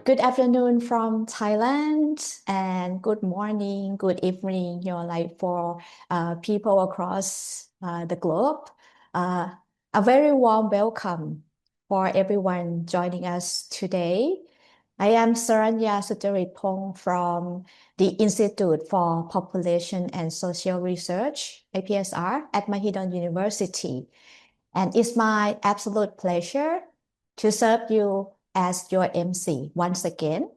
Good afternoon from Thailand, and good morning, good evening, for people across the globe. A very warm welcome for everyone joining us today. I am Saranya Sucharitpong from the Institute for Population and Social Research, IPSR, at Mahidol University. And it's my absolute pleasure to serve you as your MC once again.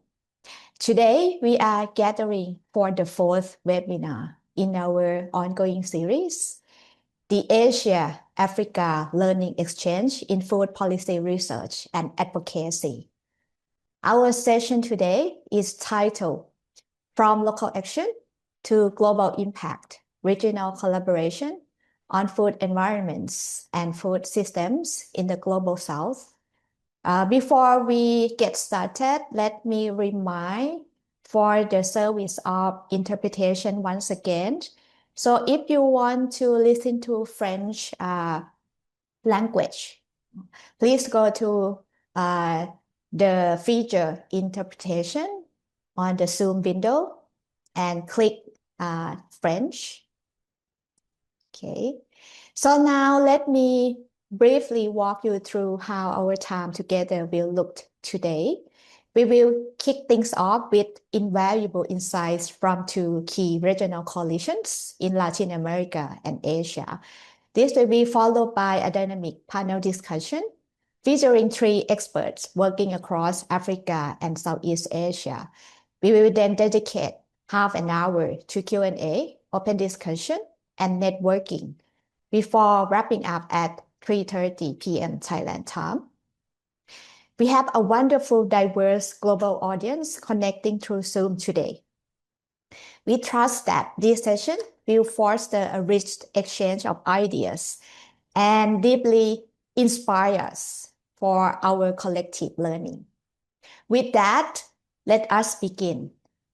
Today, we are gathering for the fourth webinar in our ongoing series, the Asia-Africa Learning Exchange in Food Policy Research and Advocacy. Our session today is titled From Local Action to Global Impact, Regional Collaboration on Food Environments and Food Systems in the Global South. Before we get started, let me remind for the service of interpretation once again. So if you want to listen to French language, please go to the feature interpretation on the Zoom window and click French. Okay, so now let me briefly walk you through how our time together will look today. We will kick things off with invaluable insights from two key regional coalitions in Latin America and Asia. This will be followed by a dynamic panel discussion featuring three experts working across Africa and Southeast Asia. We will then dedicate half an hour to Q&A, open discussion, and networking before wrapping up at 3:30 p.m. Thailand time. We have a wonderful, diverse global audience connecting through Zoom today. We trust that this session will foster a rich exchange of ideas and deeply inspire us for our collective learning. With that, let us begin.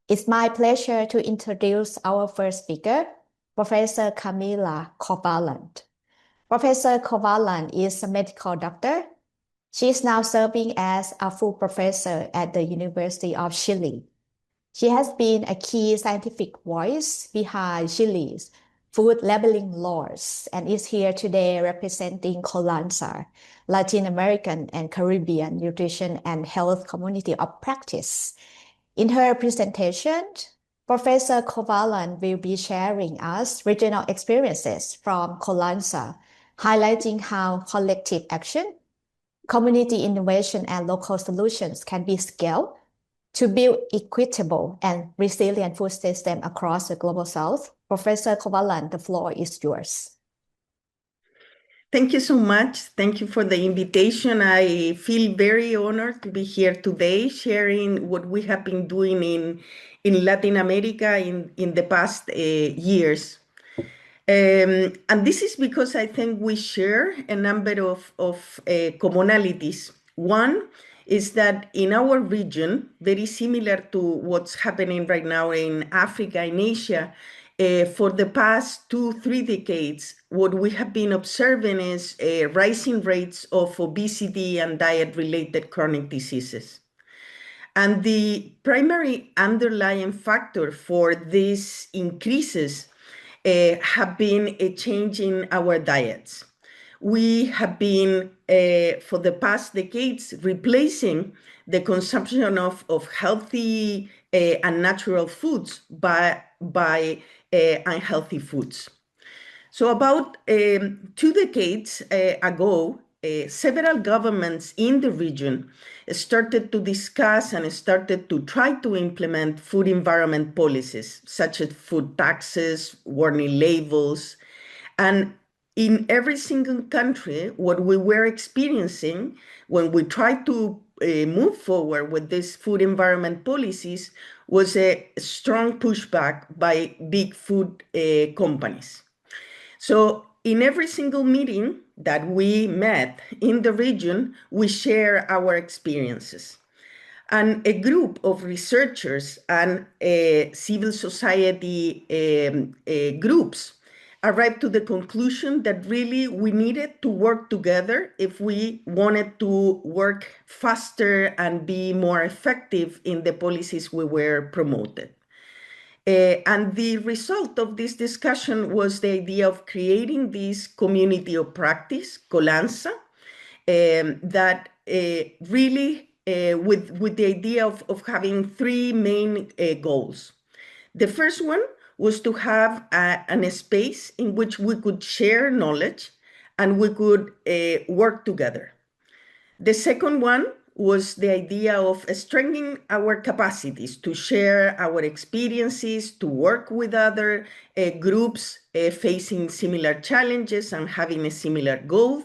It's my pleasure to introduce our first speaker, Professor Camila Kovaland. Professor Kovaland is a medical doctor. She is now serving as a full professor at the University of Chile. She has been a key scientific voice behind Chile's food labeling laws and is here today representing COLANSA, Latin American and Caribbean Nutrition and Health Community of Practice. In her presentation, Professor Kovaland will be sharing us regional experiences from COLANSA, highlighting how collective action, community innovation, and local solutions can be scaled to build equitable and resilient food systems across the Global South. Professor Kovaland, the floor is yours. Thank you so much. Thank you for the invitation. I feel very honored to be here today, sharing what we have been doing in Latin America in the past years. And this is because I think we share a number of commonalities. One is that in our region, very similar to what's happening right now in Africa and Asia, for the past 2-3 decades, what we have been observing is rising rates of obesity and diet-related chronic diseases. And the primary underlying factor for these increases have been a change in our diets. We have been, for the past decades, replacing the consumption of healthy and natural foods by unhealthy foods. So about 2 decades ago, several governments in the region started to discuss and started to try to implement food environment policies, such as food taxes, warning labels. And in every single country, what we were experiencing when we tried to move forward with these food environment policies was a strong pushback by big food companies. So in every single meeting that we met in the region, we share our experiences. And a group of researchers and civil society groups arrived to the conclusion that really we needed to work together if we wanted to work faster and be more effective in the policies we were promoted. And the result of this discussion was the idea of creating this community of practice, COLANSA, that really with the idea of having three main goals. The first one was to have a space in which we could share knowledge and we could work together. The second one was the idea of strengthening our capacities to share our experiences, to work with other groups facing similar challenges and having a similar goal,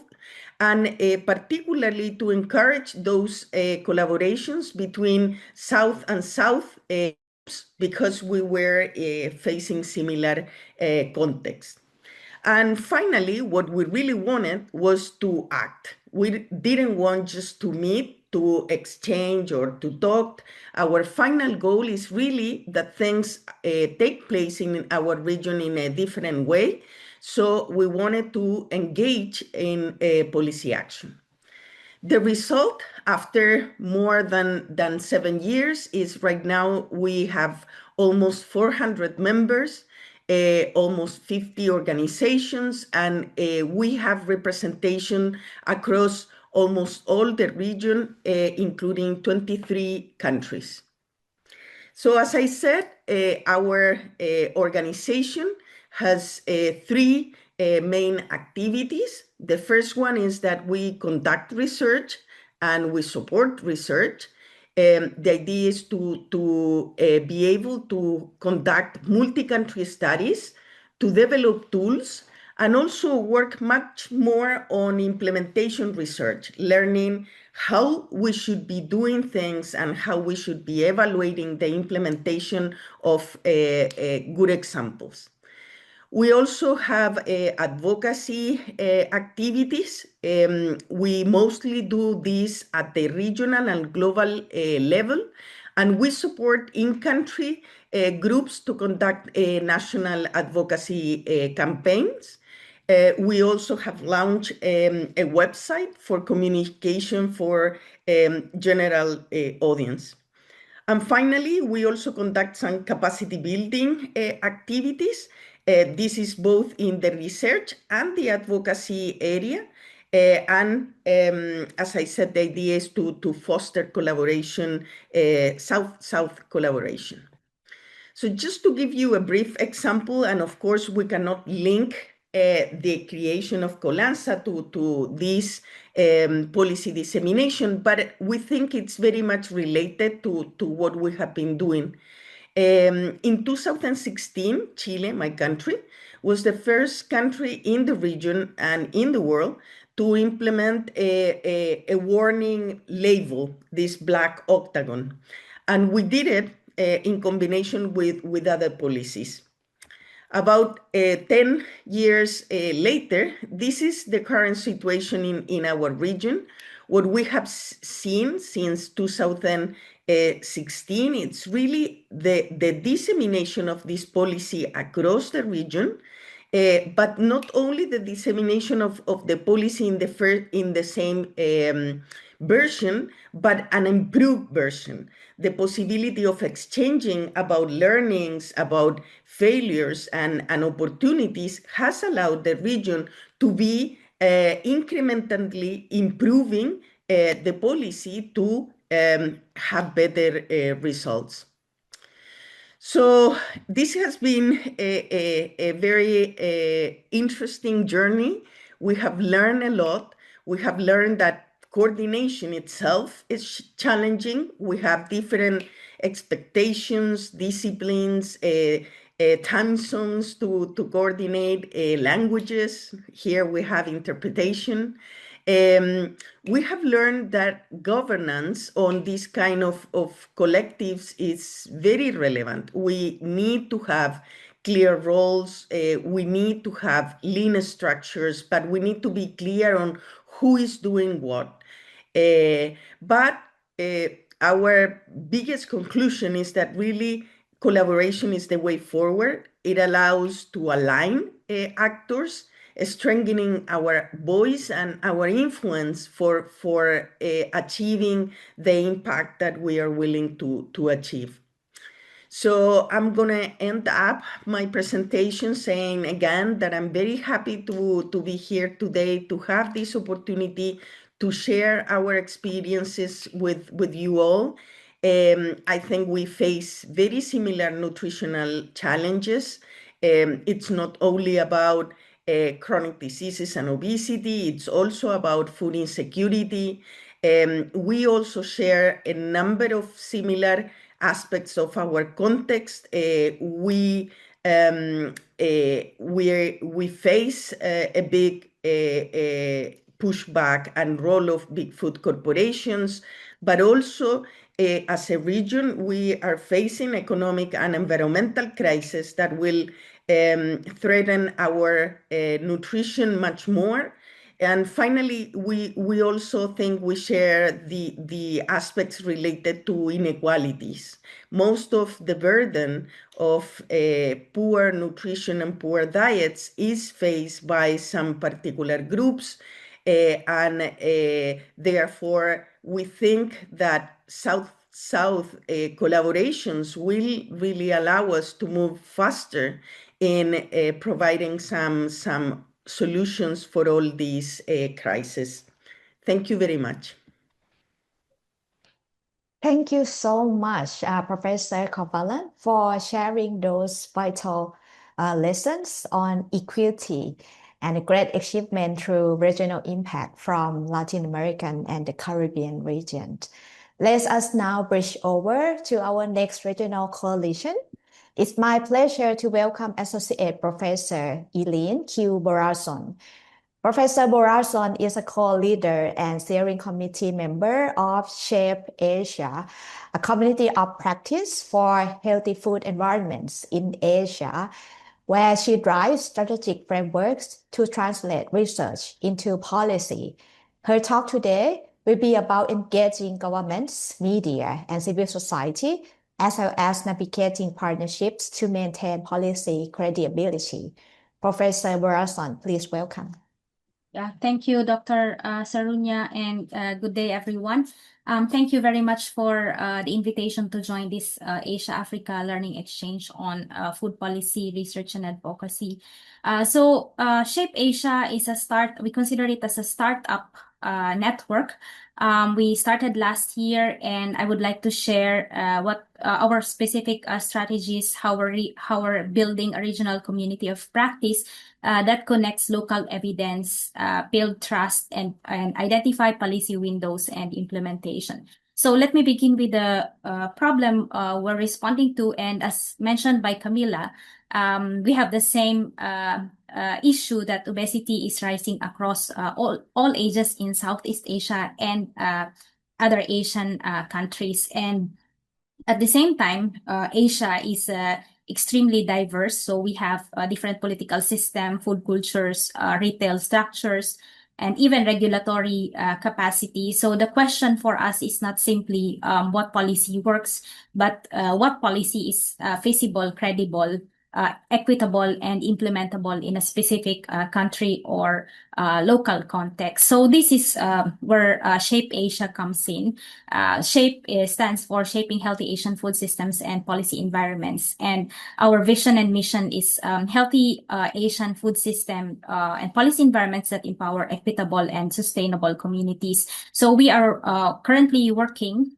and particularly to encourage those collaborations between South and South because we were facing similar contexts. And finally, what we really wanted was to act. We didn't want just to meet, to exchange, or to talk. Our final goal is really that things take place in our region in a different way. So we wanted to engage in policy action. The result, after more than 7 years, is right now we have almost 400 members, almost 50 organizations, and we have representation across almost all the region, including 23 countries. So as I said, our organization has three main activities. The first one is that we conduct research and we support research. The idea is to be able to conduct multi-country studies, to develop tools, and also work much more on implementation research, learning how we should be doing things and how we should be evaluating the implementation of good examples. We also have advocacy activities. We mostly do this at the regional and global level, and we support in-country groups to conduct national advocacy campaigns. We also have launched a website for communication for general audience. And finally, we also conduct some capacity building activities. This is both in the research and the advocacy area. As I said, the idea is to foster collaboration, South-South collaboration. So just to give you a brief example, and of course we cannot link the creation of COLANSA to this policy dissemination, but we think it's very much related to what we have been doing. In 2016, Chile, my country, was the first country in the region and in the world to implement a warning label, this black octagon. And we did it in combination with other policies. About 10 years later, this is the current situation in our region. What we have seen since 2016, it's really the dissemination of this policy across the region, but not only the dissemination of the policy in the same version, but an improved version. The possibility of exchanging about learnings, about failures and opportunities has allowed the region to be incrementally improving the policy to have better results. So this has been a very interesting journey. We have learned a lot. We have learned that coordination itself is challenging. We have different expectations, disciplines, time zones to coordinate, languages. Here we have interpretation. We have learned that governance on this kind of collectives is very relevant. We need to have clear roles. We need to have lean structures, but we need to be clear on who is doing what. But our biggest conclusion is that really collaboration is the way forward. It allows to align actors, strengthening our voice and our influence for achieving the impact that we are willing to achieve. So I'm going to end up my presentation saying again that I'm very happy to be here today, to have this opportunity to share our experiences with you all. I think we face very similar nutritional challenges. It's not only about chronic diseases and obesity, it's also about food insecurity. We also share a number of similar aspects of our context. We face a big pushback and role of big food corporations, but also as a region, we are facing economic and environmental crisis that will threaten our nutrition much more. And finally, we also think we share the aspects related to inequalities. Most of the burden of poor nutrition and poor diets is faced by some particular groups, and therefore we think that South-South collaborations will really allow us to move faster in providing some solutions for all these crises. Thank you very much. Thank you so much, Professor Kovalan, for sharing those vital lessons on equity and a great achievement through regional impact from Latin American and the Caribbean region. Let us now bridge over to our next regional coalition. It's my pleasure to welcome Associate Professor Eileen Q. Borazon. Professor Borazon is a co-leader and steering committee member of SHAPE Asia, a community of practice for healthy food environments in Asia, where she drives strategic frameworks to translate research into policy. Her talk today will be about engaging governments, media, and civil society, as well as navigating partnerships to maintain policy credibility. Professor Borazon, please welcome. Yeah, thank you, Dr. Sarunya, and good day, everyone. Thank you very much for the invitation to join this Asia-Africa Learning Exchange on food policy, research, and advocacy. SHAPE Asia is we consider it as a startup network. We started last year, and I would like to share what our specific strategies, how we're building a regional community of practice that connects local evidence, build trust, and identify policy windows and implementation. So let me begin with the problem we're responding to. And as mentioned by Camila, we have the same issue that obesity is rising across all ages in Southeast Asia and other Asian countries. And at the same time, Asia is extremely diverse. So we have different political system, food cultures, retail structures, and even regulatory capacity. So the question for us is not simply what policy works, but what policy is feasible, credible, equitable, and implementable in a specific country or local context. So this is where SHAPE Asia comes in. SHAPE stands for Shaping Healthy Asian Food Systems and Policy Environments. And our vision and mission is healthy Asian food system and policy environments that empower equitable and sustainable communities. So we are currently working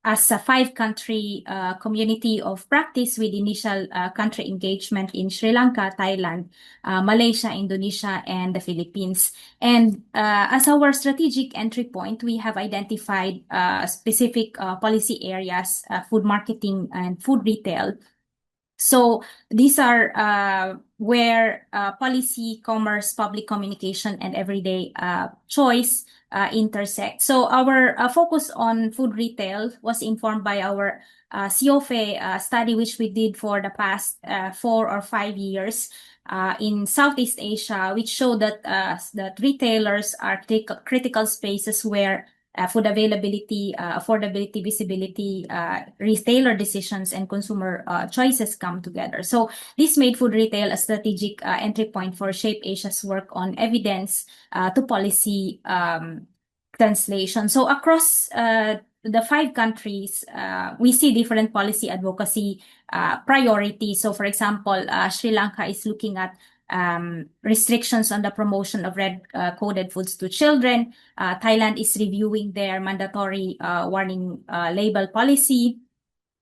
as a 5-country community of practice with initial country engagement in Sri Lanka, Thailand, Malaysia, Indonesia, and the Philippines. And as our strategic entry point, we have identified specific policy areas, food marketing and food retail. So these are where policy, commerce, public communication, and everyday choice intersect. So our focus on food retail was informed by our COFE study, which we did for the past 4 or 5 years in Southeast Asia, which showed that that retailers are critical spaces where food availability, affordability, visibility, retailer decisions, and consumer choices come together. So this made food retail a strategic entry point for Shape Asia's work on evidence to policy translation. So across the 5 countries, we see different policy advocacy priorities. So for example, Sri Lanka is looking at restrictions on the promotion of red coded foods to children. Thailand is reviewing their mandatory warning label policy,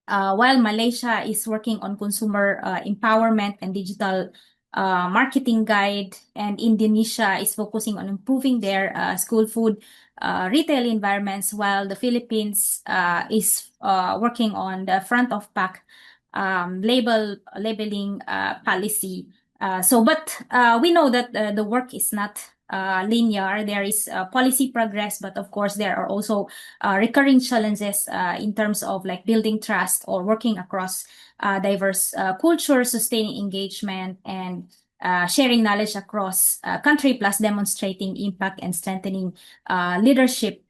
while Malaysia is working on consumer empowerment and digital marketing guide, and Indonesia is focusing on improving their school food retail environments, while the Philippines is working on the front of pack labeling policy. But we know that the work is not linear. There is policy progress, but of course there are also recurring challenges in terms of like building trust or working across diverse cultures, sustaining engagement, and sharing knowledge across country, plus demonstrating impact and strengthening leadership.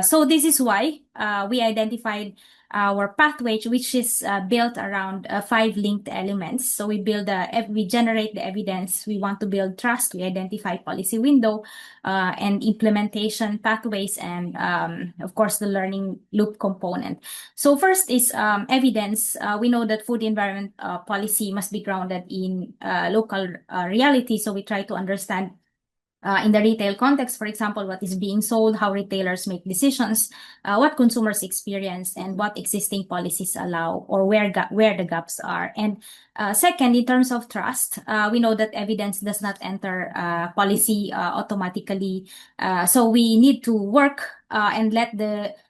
So this is why we identified our pathway, which is built around 5 linked elements. So we generate the evidence, we want to build trust, we identify policy window and implementation pathways, and of course the learning loop component. So first is evidence. We know that food environment policy must be grounded in local reality. So we try to understand in the retail context, for example, what is being sold, how retailers make decisions, what consumers experience, and what existing policies allow, or where the gaps are. And second, in terms of trust, we know that evidence does not enter policy automatically. So we need to work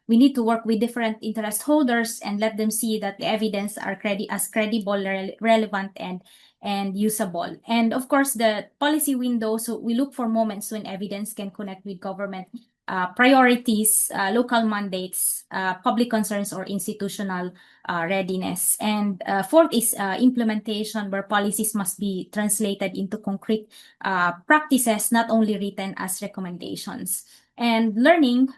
we need to work with different interest holders and let them see that the evidence are credible, relevant, and usable. And of course, the policy window, so we look for moments when evidence can connect with government priorities, local mandates, public concerns, or institutional readiness. And fourth is implementation, where policies must be translated into concrete practices, not only written as recommendations. And learning,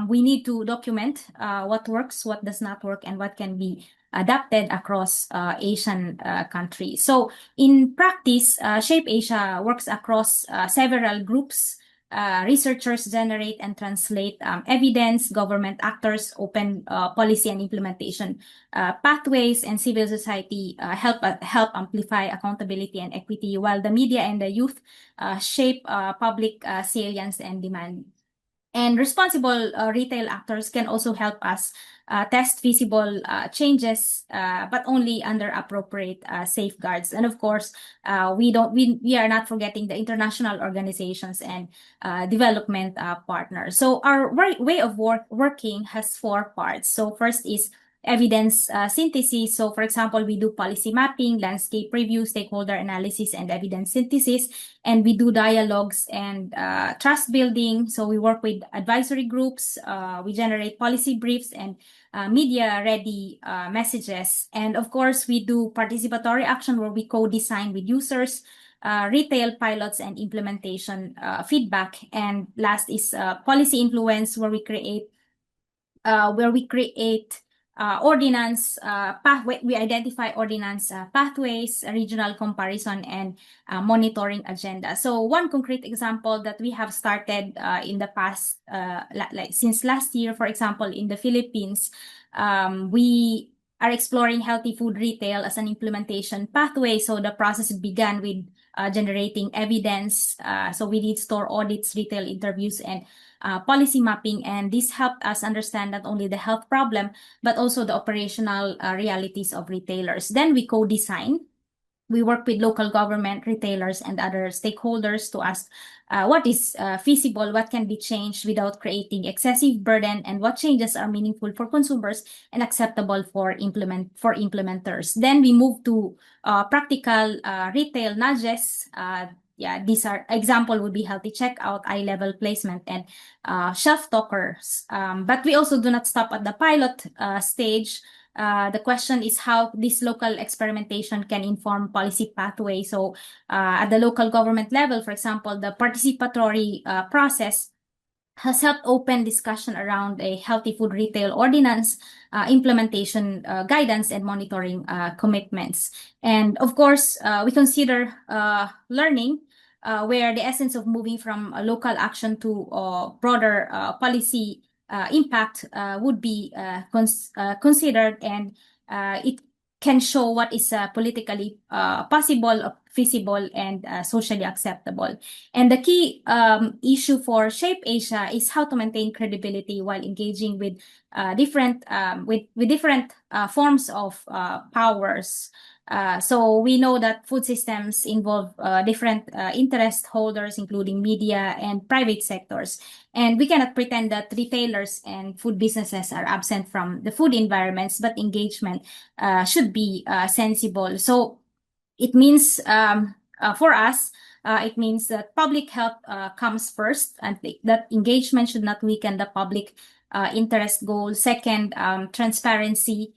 we need to document what works, what does not work, and what can be adapted across Asian countries. So in practice, Shape Asia works across several groups. Researchers generate and translate evidence, government actors open policy and implementation pathways, and civil society help amplify accountability and equity, while the media and the youth shape public salience and demand. And responsible retail actors can also help us test feasible changes, but only under appropriate safeguards. And of course, we are not forgetting the international organizations and development partners. So our way of working has 4 parts. So first is evidence synthesis. So for example, we do policy mapping, landscape review, stakeholder analysis, and evidence synthesis. And we do dialogues and trust building. So we work with advisory groups, we generate policy briefs and media-ready messages. And of course, we do participatory action, where we co-design with users, retail pilots, and implementation feedback. And last is policy influence, where we create ordinance pathway. We identify ordinance pathways, regional comparison, and monitoring agenda. So one concrete example that we have started in the past, since last year, for example, in the Philippines, we are exploring healthy food retail as an implementation pathway. So the process began with generating evidence. So we did store audits, retail interviews, and policy mapping, and this helped us understand not only the health problem, but also the operational realities of retailers. Then we co-design. We work with local government, retailers, and other stakeholders to ask what is feasible, what can be changed without creating excessive burden, and what changes are meaningful for consumers and acceptable for implementers. Then we move to practical retail nudges. These are example would be healthy checkout, eye-level placement, and shelf talkers. But we also do not stop at the pilot stage. The question is how this local experimentation can inform policy pathway. So at the local government level, for example, the participatory process has helped open discussion around a healthy food retail ordinance, implementation guidance, and monitoring commitments. And of course, we consider learning where the essence of moving from local action to broader policy impact would be considered, and it can show what is politically possible, feasible, and socially acceptable. And the key issue for Shape Asia is how to maintain credibility while engaging with different forms of powers. So we know that food systems involve different interest holders, including media and private sectors. And we cannot pretend that retailers and food businesses are absent from the food environments, but engagement should be sensible. So it means for us, it means that public health comes first, and that engagement should not weaken the public interest goal. Second, transparency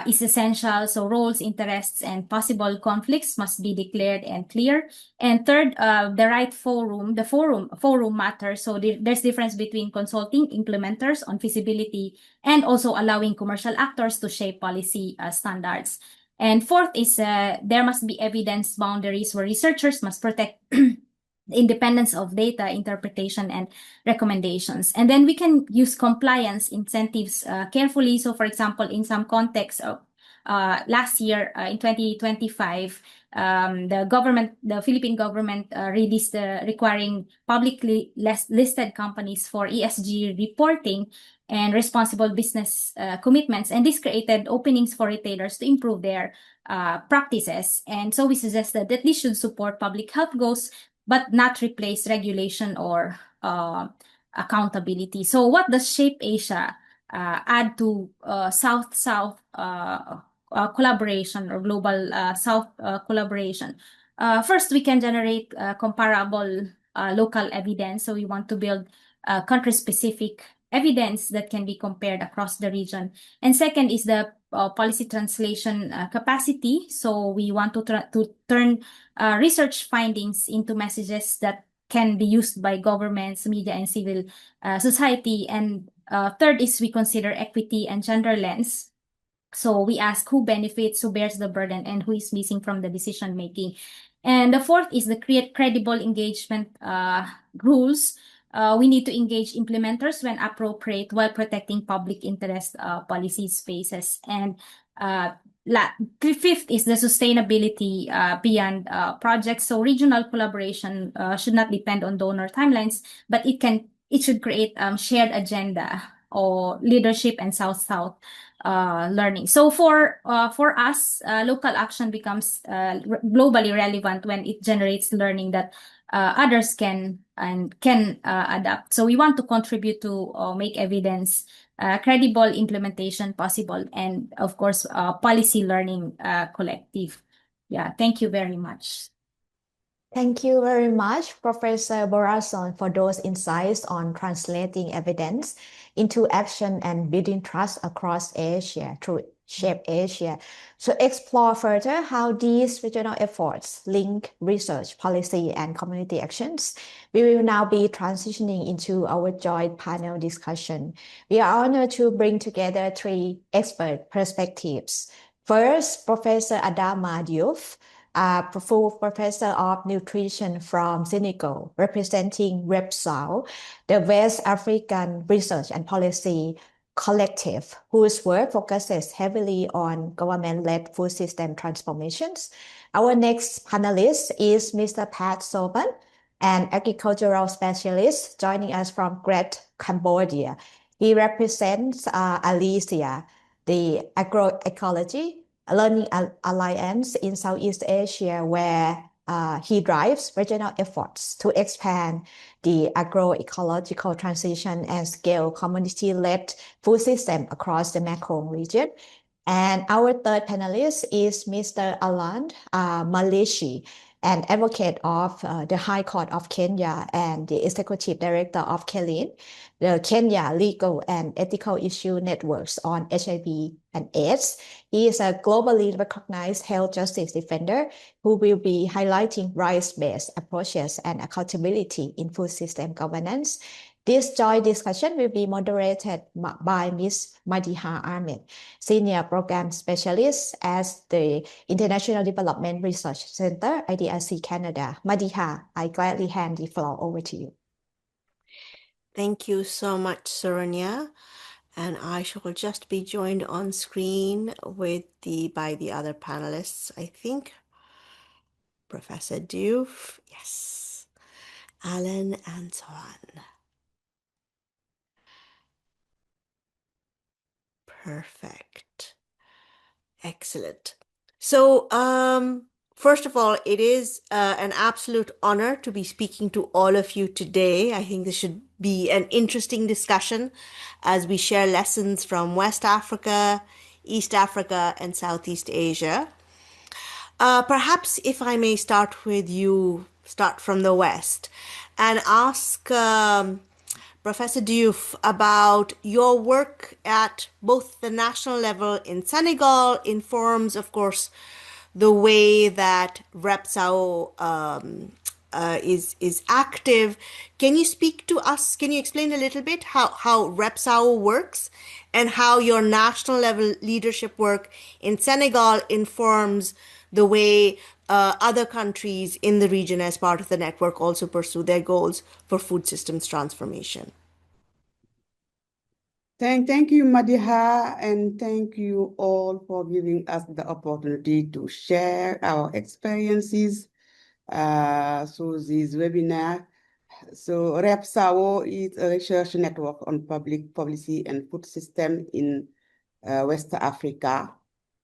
is essential. So roles, interests, and possible conflicts must be declared and clear. And third, the right forum, forum matters. So there's difference between consulting implementers on feasibility and also allowing commercial actors to shape policy standards. And fourth is there must be evidence boundaries where researchers must protect the independence of data interpretation and recommendations. And then we can use compliance incentives carefully. So for example, in some contexts of last year in 2025, the Philippine government released requiring publicly listed companies for ESG reporting and responsible business commitments. And this created openings for retailers to improve their practices. And so we suggested that this should support public health goals, but not replace regulation or accountability. So what does Shape Asia add to South-South collaboration or global South collaboration? First, we can generate comparable local evidence. So we want to build country-specific evidence that can be compared across the region. And second is the policy translation capacity. So we want to turn research findings into messages that can be used by governments, media, and civil society. And third is we consider equity and gender lens. So we ask who benefits, who bears the burden, and who is missing from the decision making. And the fourth is the create credible engagement rules. We need to engage implementers when appropriate while protecting public interest policy spaces. And fifth is the sustainability beyond projects. So regional collaboration should not depend on donor timelines, but it should create shared agenda or leadership and South-South learning. So for us, local action becomes globally relevant when it generates learning that others can adapt. So we want to contribute to make evidence credible implementation possible, and of course policy learning collective. Yeah, thank you very much. Thank you very much, Professor Borason, for those insights on translating evidence into action and building trust across Asia through Shape Asia. So explore further how these regional efforts link research, policy, and community actions. We will now be transitioning into our joint panel discussion. We are honored to bring together three expert perspectives. First, Professor Adama Diouf, full professor of nutrition from Senegal, representing REPSAL, the West African Research and Policy Collective, whose work focuses heavily on government-led food system transformations. Our next panelist is Mr. Pat Soban, an agricultural specialist joining us from Great Cambodia. He represents ALICIA, the Agroecology Learning Alliance in Southeast Asia, where he drives regional efforts to expand the agroecological transition and scale community-led food system across the Mekong region. And our third panelist is Mr. Aland Malishi, an advocate of the High Court of Kenya and the Executive Director of KELIN, the Kenya Legal and Ethical Issue Networks on HIV and AIDS. He is a globally recognized health justice defender who will be highlighting rights-based approaches and accountability in food system governance. This joint discussion will be moderated by Ms. Madiha Ahmed, Senior Program Specialist at the International Development Research Center, IDRC Canada. Madiha, I gladly hand the floor over to you. Thank you so much, Saronya. And I shall just be joined on screen by the other panelists, I think. Professor Diouf, yes, Alan, and so on. Perfect. Excellent. So, first of all, it is an absolute honor to be speaking to all of you today. I think this should be an interesting discussion as we share lessons from West Africa, East Africa, and Southeast Asia. Perhaps if I may start from the West and ask Professor Diouf about your work at both the national level in Senegal informs, of course, the way that REPSAO is active. Can you speak to us? Can you explain a little bit how REPSAO works and how your national level leadership work in Senegal informs the way other countries in the region as part of the network also pursue their goals for food systems transformation? Thank you, Madiha, and thank you all for giving us the opportunity to share our experiences through this webinar. So REPSAO is a research network on public policy and food system in West Africa.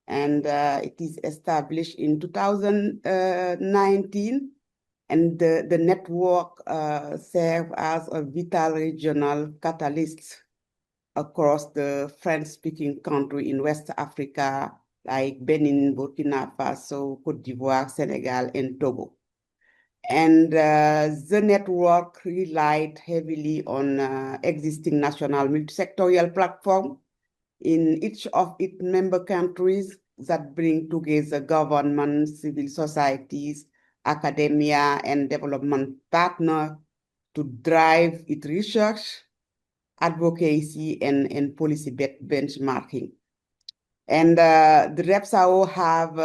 And it is established in 2019. And the network serves as a vital regional catalyst across the French-speaking country in West Africa, like Benin, Burkina Faso, Côte d'Ivoire, Senegal, and Togo. And the network relied heavily on existing national multi-sectorial platform in each of its member countries that bring together government, civil societies, academia, and development partners to drive its research, advocacy, and policy benchmarking. And the REPSAO have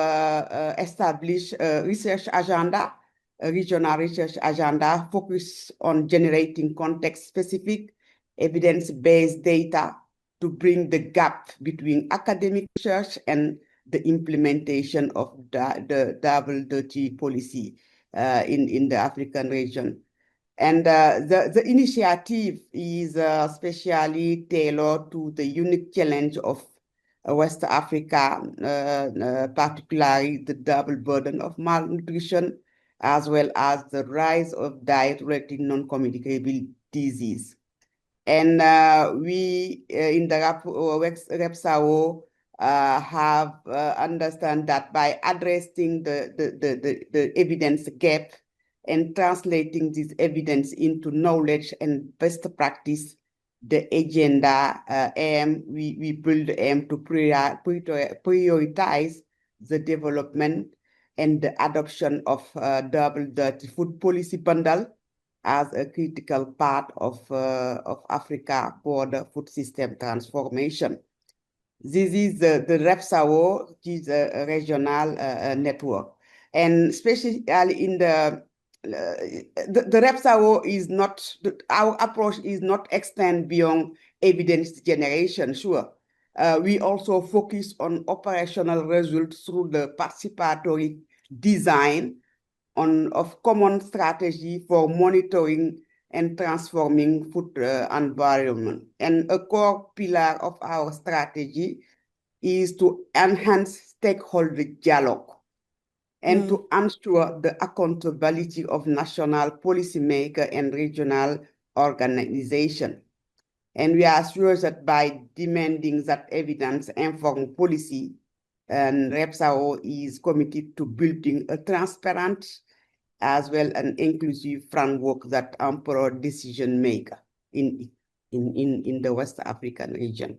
established a research agenda, a regional research agenda focused on generating context-specific, evidence-based data to bring the gap between academic research and the implementation of the double duty policy in the African region. And the initiative is specially tailored to the unique challenge of West Africa, particularly the double burden of malnutrition, as well as the rise of diet-related non-communicable disease. And we in the REPSAO have understand that by addressing the evidence gap and translating this evidence into knowledge and best practice, the agenda we build aim to prioritize the development and the adoption of double dirty food policy bundle as a critical part of Africa for the food system transformation. This is the REPSAO, which is a regional network, and especially in the REPSAO is not, our approach is not extend beyond evidence generation, sure. We also focus on operational results through the participatory design of common strategy for monitoring and transforming food environment. And a core pillar of our strategy is to enhance stakeholder dialogue and to ensure the accountability of national policymakers and regional organizations. And we are sure that by demanding that evidence inform policy, and REPSAO is committed to building a transparent as well an inclusive framework that empower decision maker in the West African region.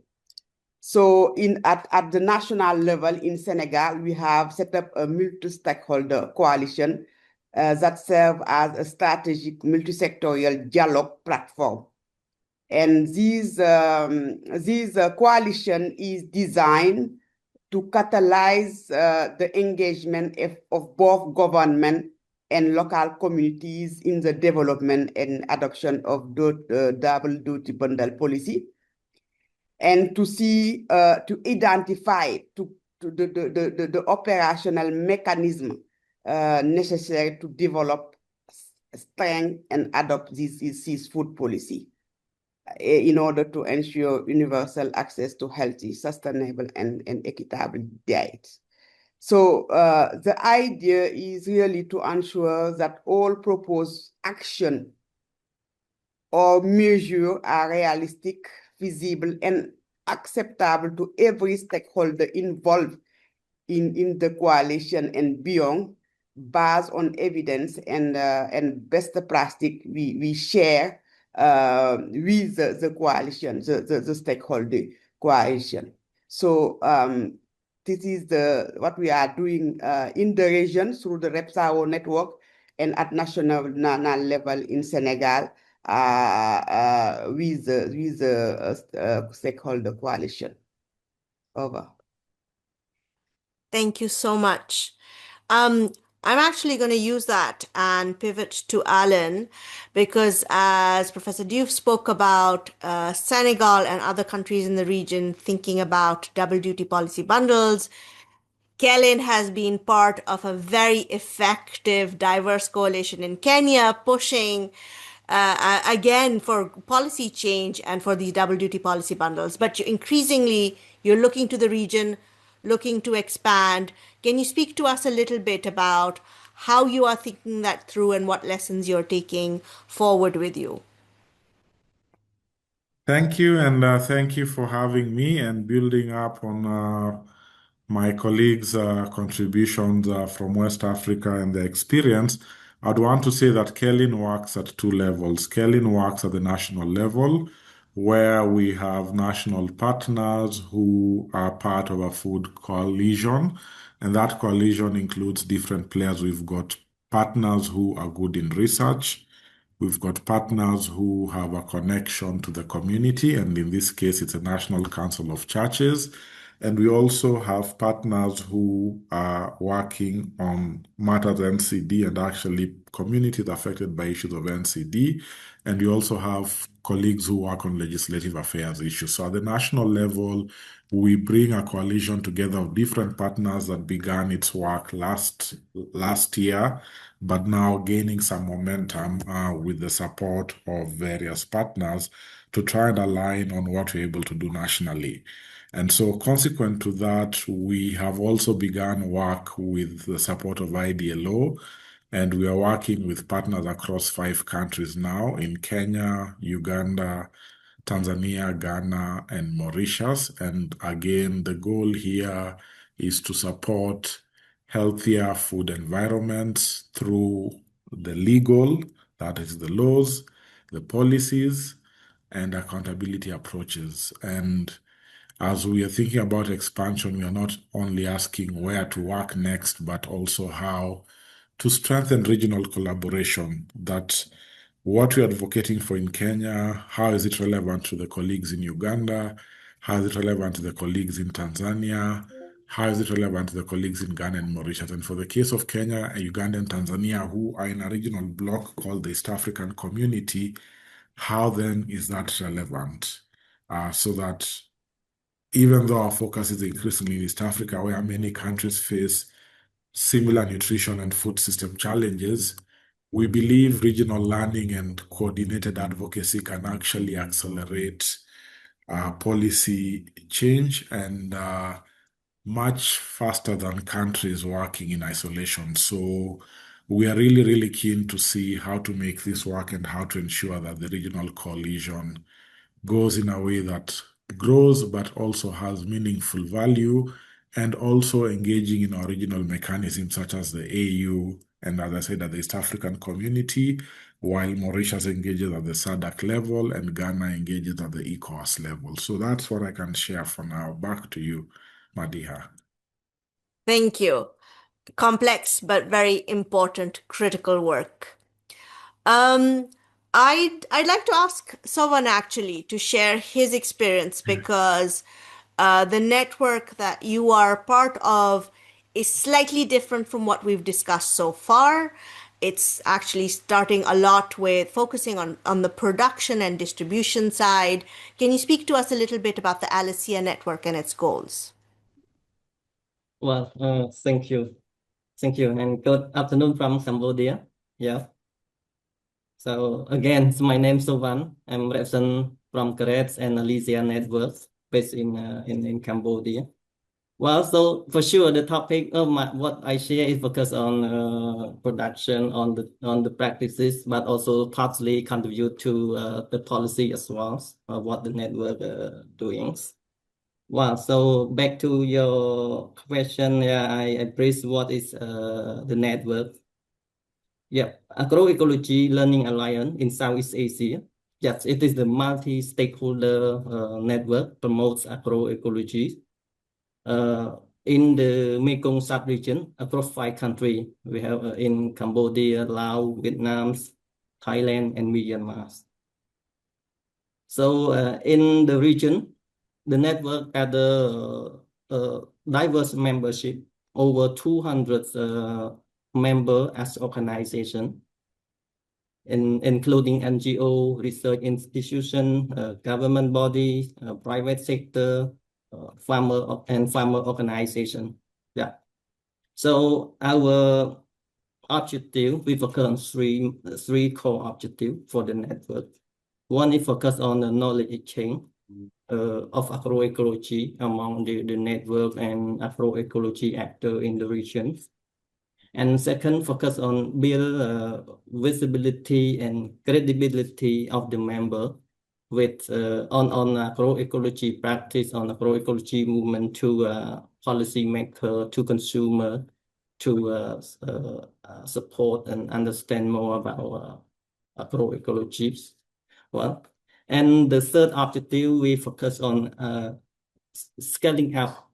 So at the national level in Senegal, we have set up a multi-stakeholder coalition that serves as a strategic multi-sectorial dialogue platform And this coalition is designed to catalyze the engagement of both government and local communities in the development and adoption of the double duty bundle policy, and to see, to identify the operational mechanism necessary to develop, strengthen, and adopt this food policy in order to ensure universal access to healthy, sustainable, and equitable diets. So the idea is really to ensure that all proposed action or measures are realistic, feasible, and acceptable to every stakeholder involved in the coalition and beyond, based on evidence and best practice we share with the coalition, the stakeholder coalition. So this is what we are doing in the region through the REPSAO network and at national level in Senegal with the stakeholder coalition. Over. Thank you so much. I'm actually going to use that and pivot to Alan, because as Professor Diouf spoke about Senegal and other countries in the region thinking about double duty policy bundles, Kellen has been part of a very effective, diverse coalition in Kenya pushing again for policy change and for these double duty policy bundles. But increasingly, you're looking to the region, looking to expand. Can you speak to us a little bit about how you are thinking that through and what lessons you're taking forward with you? Thank you, and thank you for having me and building up on my colleagues' contributions from West Africa and their experience. I'd want to say that Kellen works at two levels. Kellen works at the national level, where we have national partners who are part of a food coalition, and that coalition includes different players. We've got partners who are good in research. We've got partners who have a connection to the community, and in this case, it's a National Council of Churches. And we also have partners who are working on matters NCD and actually communities affected by issues of NCD. And we also have colleagues who work on legislative affairs issues. So at the national level, we bring a coalition together of different partners that began its work last year, but now gaining some momentum with the support of various partners to try and align on what we're able to do nationally. And so consequent to that, we have also begun work with the support of IDLO, and we are working with partners across 5 countries now in Kenya, Uganda, Tanzania, Ghana, and Mauritius. And again, the goal here is to support healthier food environments through the legal, that is the laws, the policies, and accountability approaches. And as we are thinking about expansion, we are not only asking where to work next, but also how to strengthen regional collaboration. That what we are advocating for in Kenya, how is it relevant to the colleagues in Uganda? How is it relevant to the colleagues in Tanzania? How is it relevant to the colleagues in Ghana and Mauritius? And for the case of Kenya, Uganda, and Tanzania, who are in a regional bloc called the East African Community, how then is that relevant? So that even though our focus is increasingly in East Africa, where many countries face similar nutrition and food system challenges, we believe regional learning and coordinated advocacy can actually accelerate policy change and much faster than countries working in isolation. So we are really, really keen to see how to make this work and how to ensure that the regional coalition goes in a way that grows but also has meaningful value, and also engaging in original mechanisms such as the AU and, as I said, at the East African Community, while Mauritius engages at the SADC level and Ghana engages at the ECOWAS level. So that's what I can share for now. Back to you, Madiha. Thank you. Complex but very important, critical work. I'd like to ask someone actually to share his experience because the network that you are part of is slightly different from what we've discussed so far. It's actually starting a lot with focusing on the production and distribution side. Can you speak to us a little bit about the Alicia network and its goals? Well, thank you. Thank you, and good afternoon from Cambodia. Yeah. So again, my name is Sovan. I'm represent from Gareth and Alicia Networks based in Cambodia. Well, so for sure, the topic of what I share is focused on production, on the practices, but also partly contribute to the policy as well, what the network doing. Wow, so back to your question, I address what is the network. Yeah, Agroecology Learning Alliance in Southeast Asia. Yes, it is the multi-stakeholder network promotes agroecology in the Mekong sub-region across 5 countries. We have in Cambodia, Laos, Vietnam, Thailand, and Myanmar. So in the region, the network had a diverse membership, over 200 members as organization, including NGO, research institution, government bodies, private sector, farmer organization. Yeah. So our objective, we focus on three core objectives for the network. One is focus on the knowledge exchange of agroecology among the network and agroecology actor in the regions. And second, focus on build visibility and credibility of the member with on agroecology practice, on agroecology movement to policy maker, to consumer, to support and understand more about agroecology. Well, and the third objective, we focus on scaling up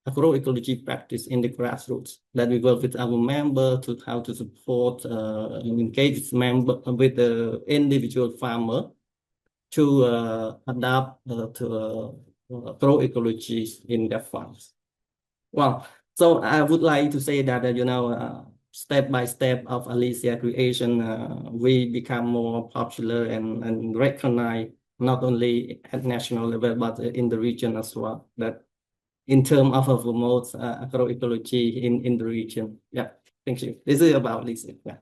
agroecology practice in the grassroots, that we work with our member to how to support and engage member with the individual farmer to adapt to agroecology in their farms. Well, so I would like to say that step by step of Alicia creation, we become more popular and recognized not only at national level but in the region as well. That in terms of promote agroecology in the region. Yeah, thank you. This is about Alicia. Yeah,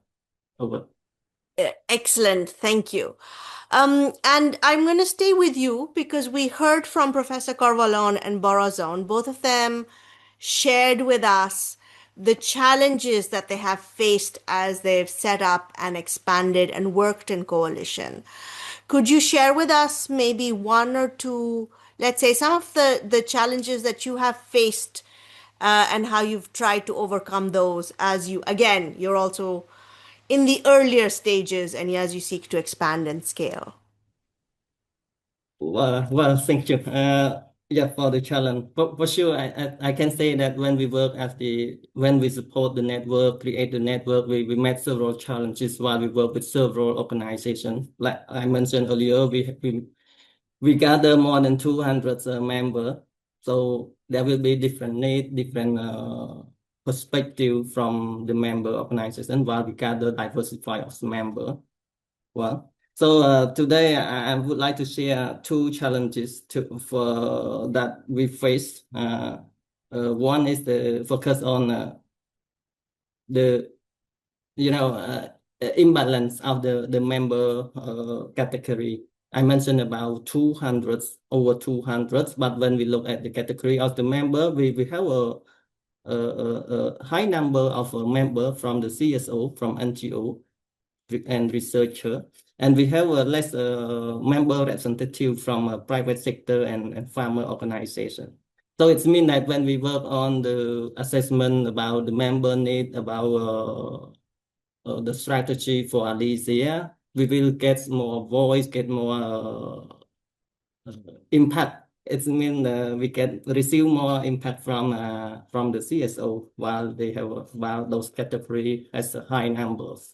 over. Excellent, thank you. And I'm going to stay with you because we heard from Professor Corvalon and Borazon. Both of them shared with us the challenges that they have faced as they've set up and expanded and worked in coalition. Could you share with us maybe one or two, let's say, some of the challenges that you have faced and how you've tried to overcome those as you, again, you're also in the earlier stages and as you seek to expand and scale? Well, thank you. Yeah, for the challenge. For sure, I can say that when we work when we support the network, create the network, we met several challenges while we work with several organizations. Like I mentioned earlier, we gather more than 200 members. So there will be different needs, different perspective from the member organization while we gather diversify of member. Well, so today I would like to share 2 challenges for that we face. One is the focus on the imbalance of the member category. I mentioned about 200, over 200, but when we look at the category of the member, we have a high number of members from the CSO, from NGO and researcher, and we have a less member representative from private sector and farmer organization. So it means that when we work on the assessment about the member need, about the strategy for Alicia, we will get more voice, get more impact. It means we can receive more impact from the CSO while they have about those categories as high numbers.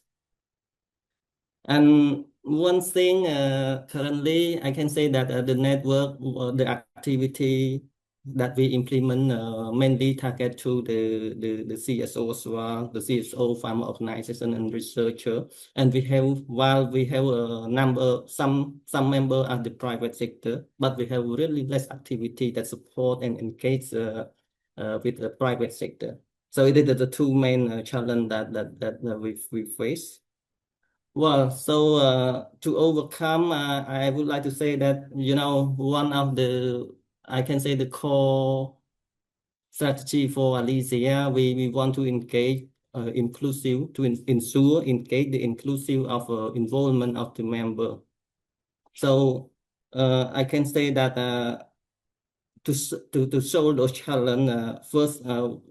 And one thing currently, I can say that the network, the activity that we implement mainly target to the CSO as well, the CSO, farmer organization, and researcher. And while we have a number, some member are the private sector, but we have really less activity that support and engage with the private sector. So it is the two main challenge that we face. Well, so to overcome, I would like to say that, one of I can say the core strategy for Alicia, we want to engage inclusive, to engage the inclusive of involvement of the member. So I can say that to show those challenge, first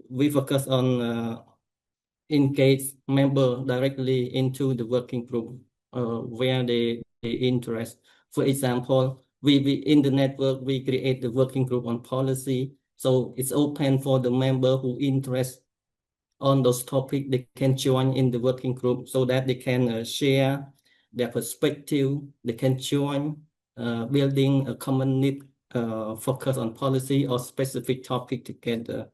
we focus on engage member directly into the working group where they interest. For example, we in the network, we create the working group on policy. So it's open for the member who interest on those topics. They can join in the working group so that they can share their perspective. They can join building a common need focus on policy or specific topic together.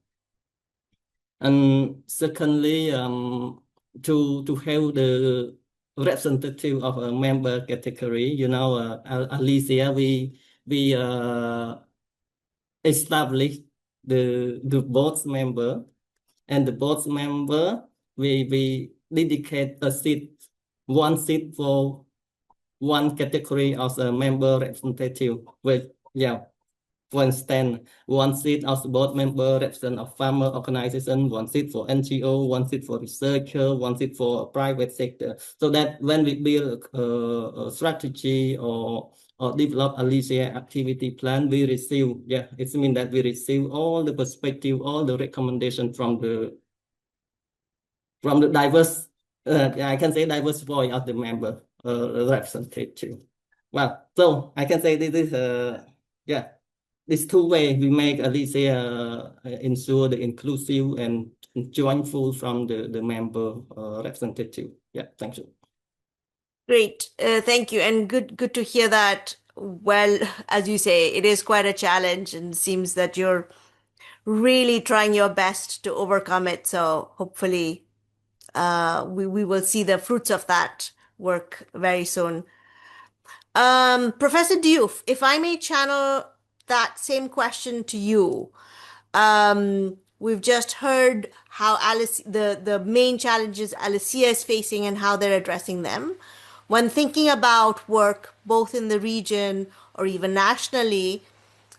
And secondly, to have the representative of a member category, Alicia, we established the board member, and the board member, we dedicate a seat, one seat for one category of a member representative. For instance, one seat as board member represent of farmer organization, one seat for NGO, one seat for researcher, one seat for private sector. So that when we build a strategy or develop Alicia activity plan, we receive, it means that we receive all the perspective, all the recommendation from the diverse, I can say diverse voice of the member representative. Well, so I can say this is, these two ways we make Alicia ensure the inclusive and joyful from the member representative. Yeah, thank you. Great, thank you, and good to hear that. Well, as you say, it is quite a challenge, and it seems that you're really trying your best to overcome it. So hopefully, we will see the fruits of that work very soon. Professor Diouf, if I may channel that same question to you. We've just heard how the main challenges Alicia is facing and how they're addressing them. When thinking about work both in the region or even nationally,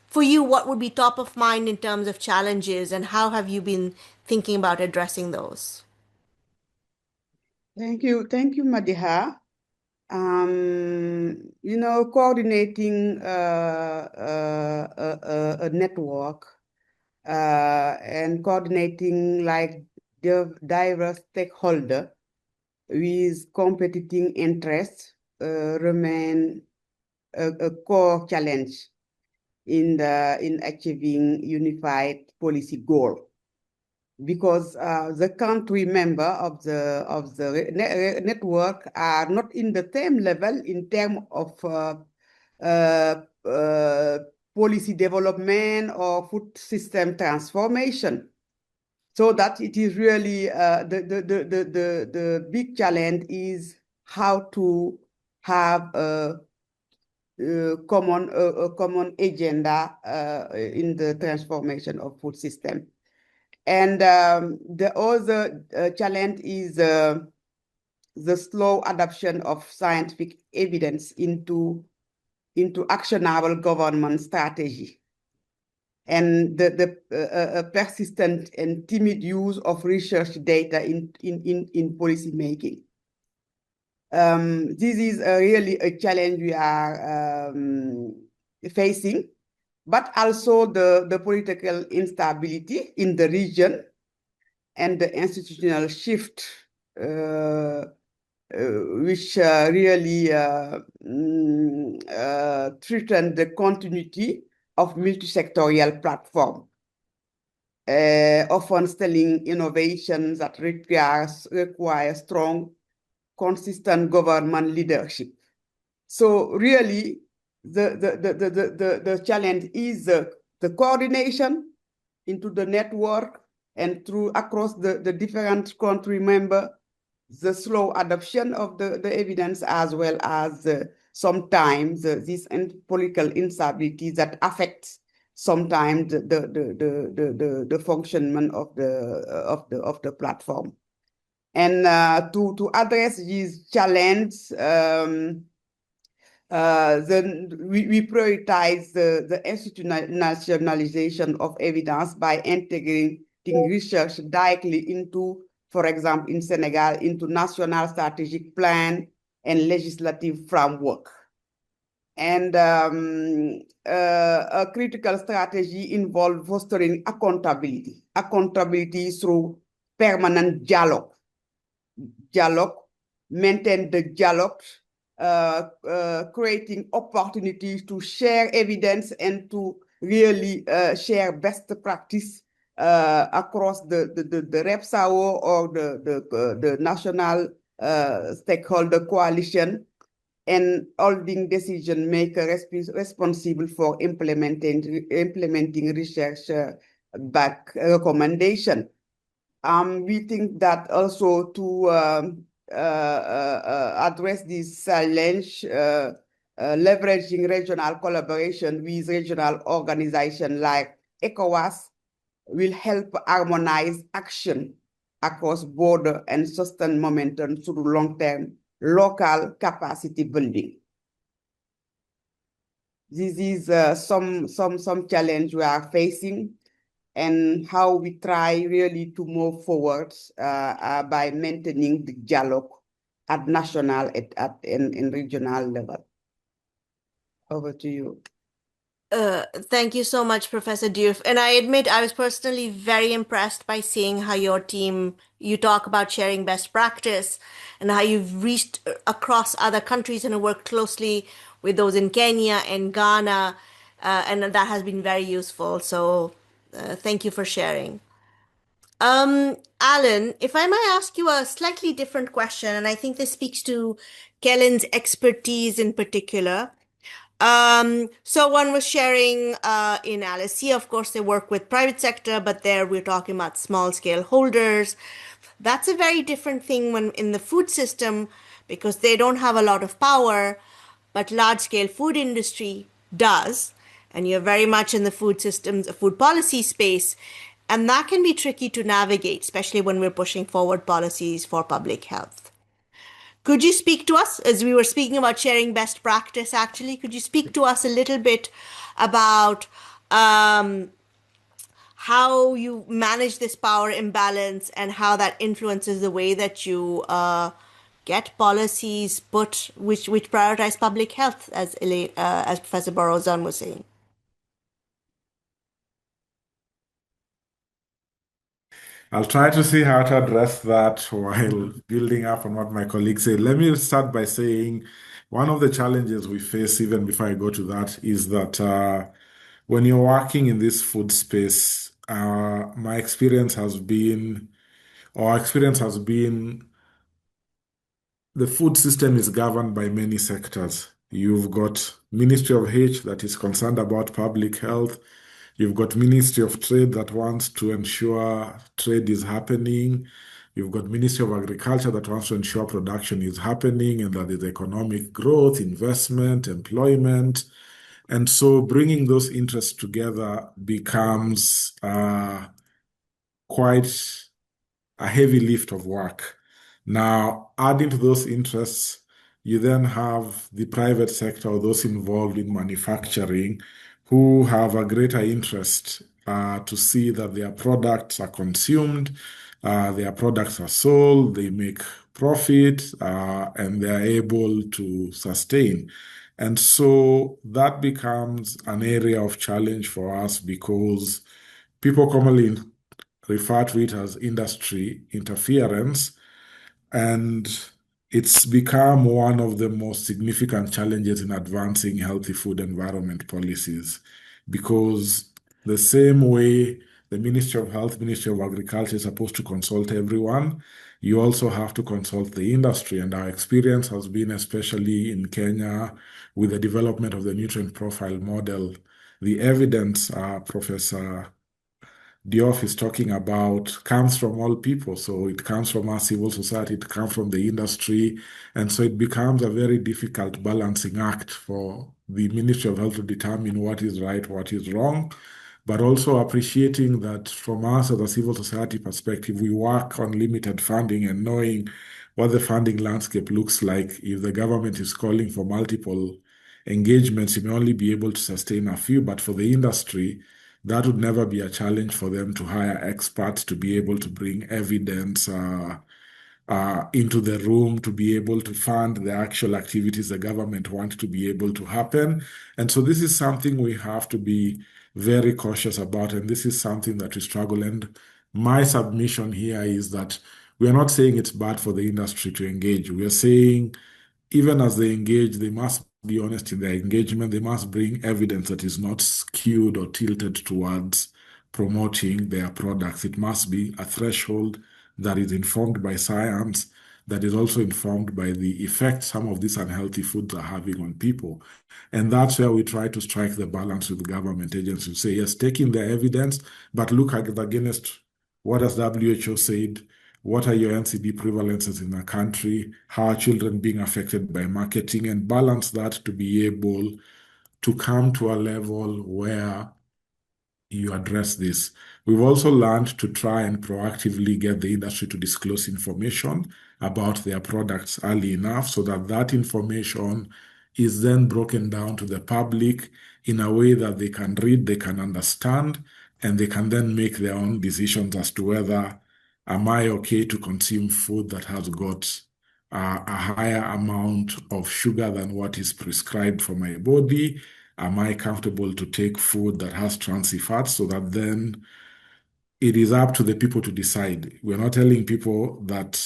for you, what would be top of mind in terms of challenges, and how have you been thinking about addressing those? Thank you, Madiha. Coordinating a network and coordinating like the diverse stakeholder with competing interests remain a core challenge in achieving unified policy goal. Because the country member of the network are not in the same level in terms of policy development or food system transformation. So that it is really the big challenge is how to have a common agenda in the transformation of food system. And the other challenge is the slow adoption of scientific evidence into actionable government strategy, and the persistent and timid use of research data in policy making. This is really a challenge we are facing. But also the political instability in the region and the institutional shift, which really threaten the continuity of multi-sectorial platform, often stalling innovations that require strong consistent government leadership. So really, the challenge is the coordination into the network and across the different country members, the slow adoption of the evidence, as well as sometimes this political instability that affects sometimes the functioning of the platform. And to address these challenges, then we prioritize the institutionalization of evidence by integrating research directly into, for example, in Senegal, into national strategic plan and legislative framework. And a critical strategy involves fostering accountability through permanent dialogue, maintain the dialogue, creating opportunities to share evidence and to really share best practice across the REPSAO or the national stakeholder coalition, and holding decision maker responsible for implementing research back recommendation. We think that also to address this challenge, leveraging regional collaboration with regional organizations like ECOWAS will help harmonize action across border and sustain momentum through long-term local capacity building. This is some challenge we are facing, and how we try really to move forward by maintaining the dialogue at national and regional level. Over to you. Thank you so much, Professor Diouf. And I admit I was personally very impressed by seeing how your team, you talk about sharing best practice and how you've reached across other countries and worked closely with those in Kenya and Ghana. And that has been very useful. So thank you for sharing. Alan, if I might ask you a slightly different question, and I think this speaks to Kellen's expertise in particular. So one was sharing in LSC, of course, they work with private sector, but there we're talking about small scale holders. That's a very different thing when in the food system, because they don't have a lot of power, but large scale food industry does. And you're very much in the food systems, food policy space. And that can be tricky to navigate, especially when we're pushing forward policies for public health. Could you speak to us, as we were speaking about sharing best practice, actually, could you speak to us a little bit about how you manage this power imbalance and how that influences the way that you get policies put, which prioritize public health, as Professor Borozan was saying? I'll try to see how to address that while building up on what my colleagues say. Let me start by saying one of the challenges we face, even before I go to that, is that when you're working in this food space, my experience has been, the food system is governed by many sectors. You've got Ministry of Health that is concerned about public health. You've got Ministry of Trade that wants to ensure trade is happening. You've got Ministry of Agriculture that wants to ensure production is happening and that there's economic growth, investment, employment. And so bringing those interests together becomes quite a heavy lift of work. Now, adding to those interests, you then have the private sector, or those involved in manufacturing, who have a greater interest to see that their products are consumed, their products are sold, they make profit, and they are able to sustain. And so that becomes an area of challenge for us, because people commonly refer to it as industry interference, and it's become one of the most significant challenges in advancing healthy food environment policies, because the same way the Ministry of Health, Ministry of Agriculture is supposed to consult everyone, you also have to consult the industry. And our experience has been, especially in Kenya, with the development of the nutrient profile model, the evidence Professor Diouf is talking about comes from all people. So it comes from our civil society, it comes from the industry. And so it becomes a very difficult balancing act for the Ministry of Health to determine what is right, what is wrong, but also appreciating that from us as a civil society perspective, we work on limited funding and knowing what the funding landscape looks like. If the government is calling for multiple engagements, you may only be able to sustain a few, but for the industry, that would never be a challenge for them to hire experts to be able to bring evidence into the room, to be able to fund the actual activities the government wants to be able to happen. And so this is something we have to be very cautious about, and this is something that we struggle. And my submission here is that we are not saying it's bad for the industry to engage. We are saying even as they engage, they must be honest in their engagement. They must bring evidence that is not skewed or tilted towards promoting their products. It must be a threshold that is informed by science, that is also informed by the effect some of these unhealthy foods are having on people. And that's where we try to strike the balance with government agencies. Say, yes, take in the evidence, but look at it against what has WHO said. What are your NCD prevalences in the country? How are children being affected by marketing? And balance that to be able to come to a level where you address this. We've also learned to try and proactively get the industry to disclose information about their products early enough so that that information is then broken down to the public in a way that they can read, they can understand, and they can then make their own decisions as to whether am I okay to consume food that has got a higher amount of sugar than what is prescribed for my body? Am I comfortable to take food that has trans fats? So that then it is up to the people to decide. We're not telling people that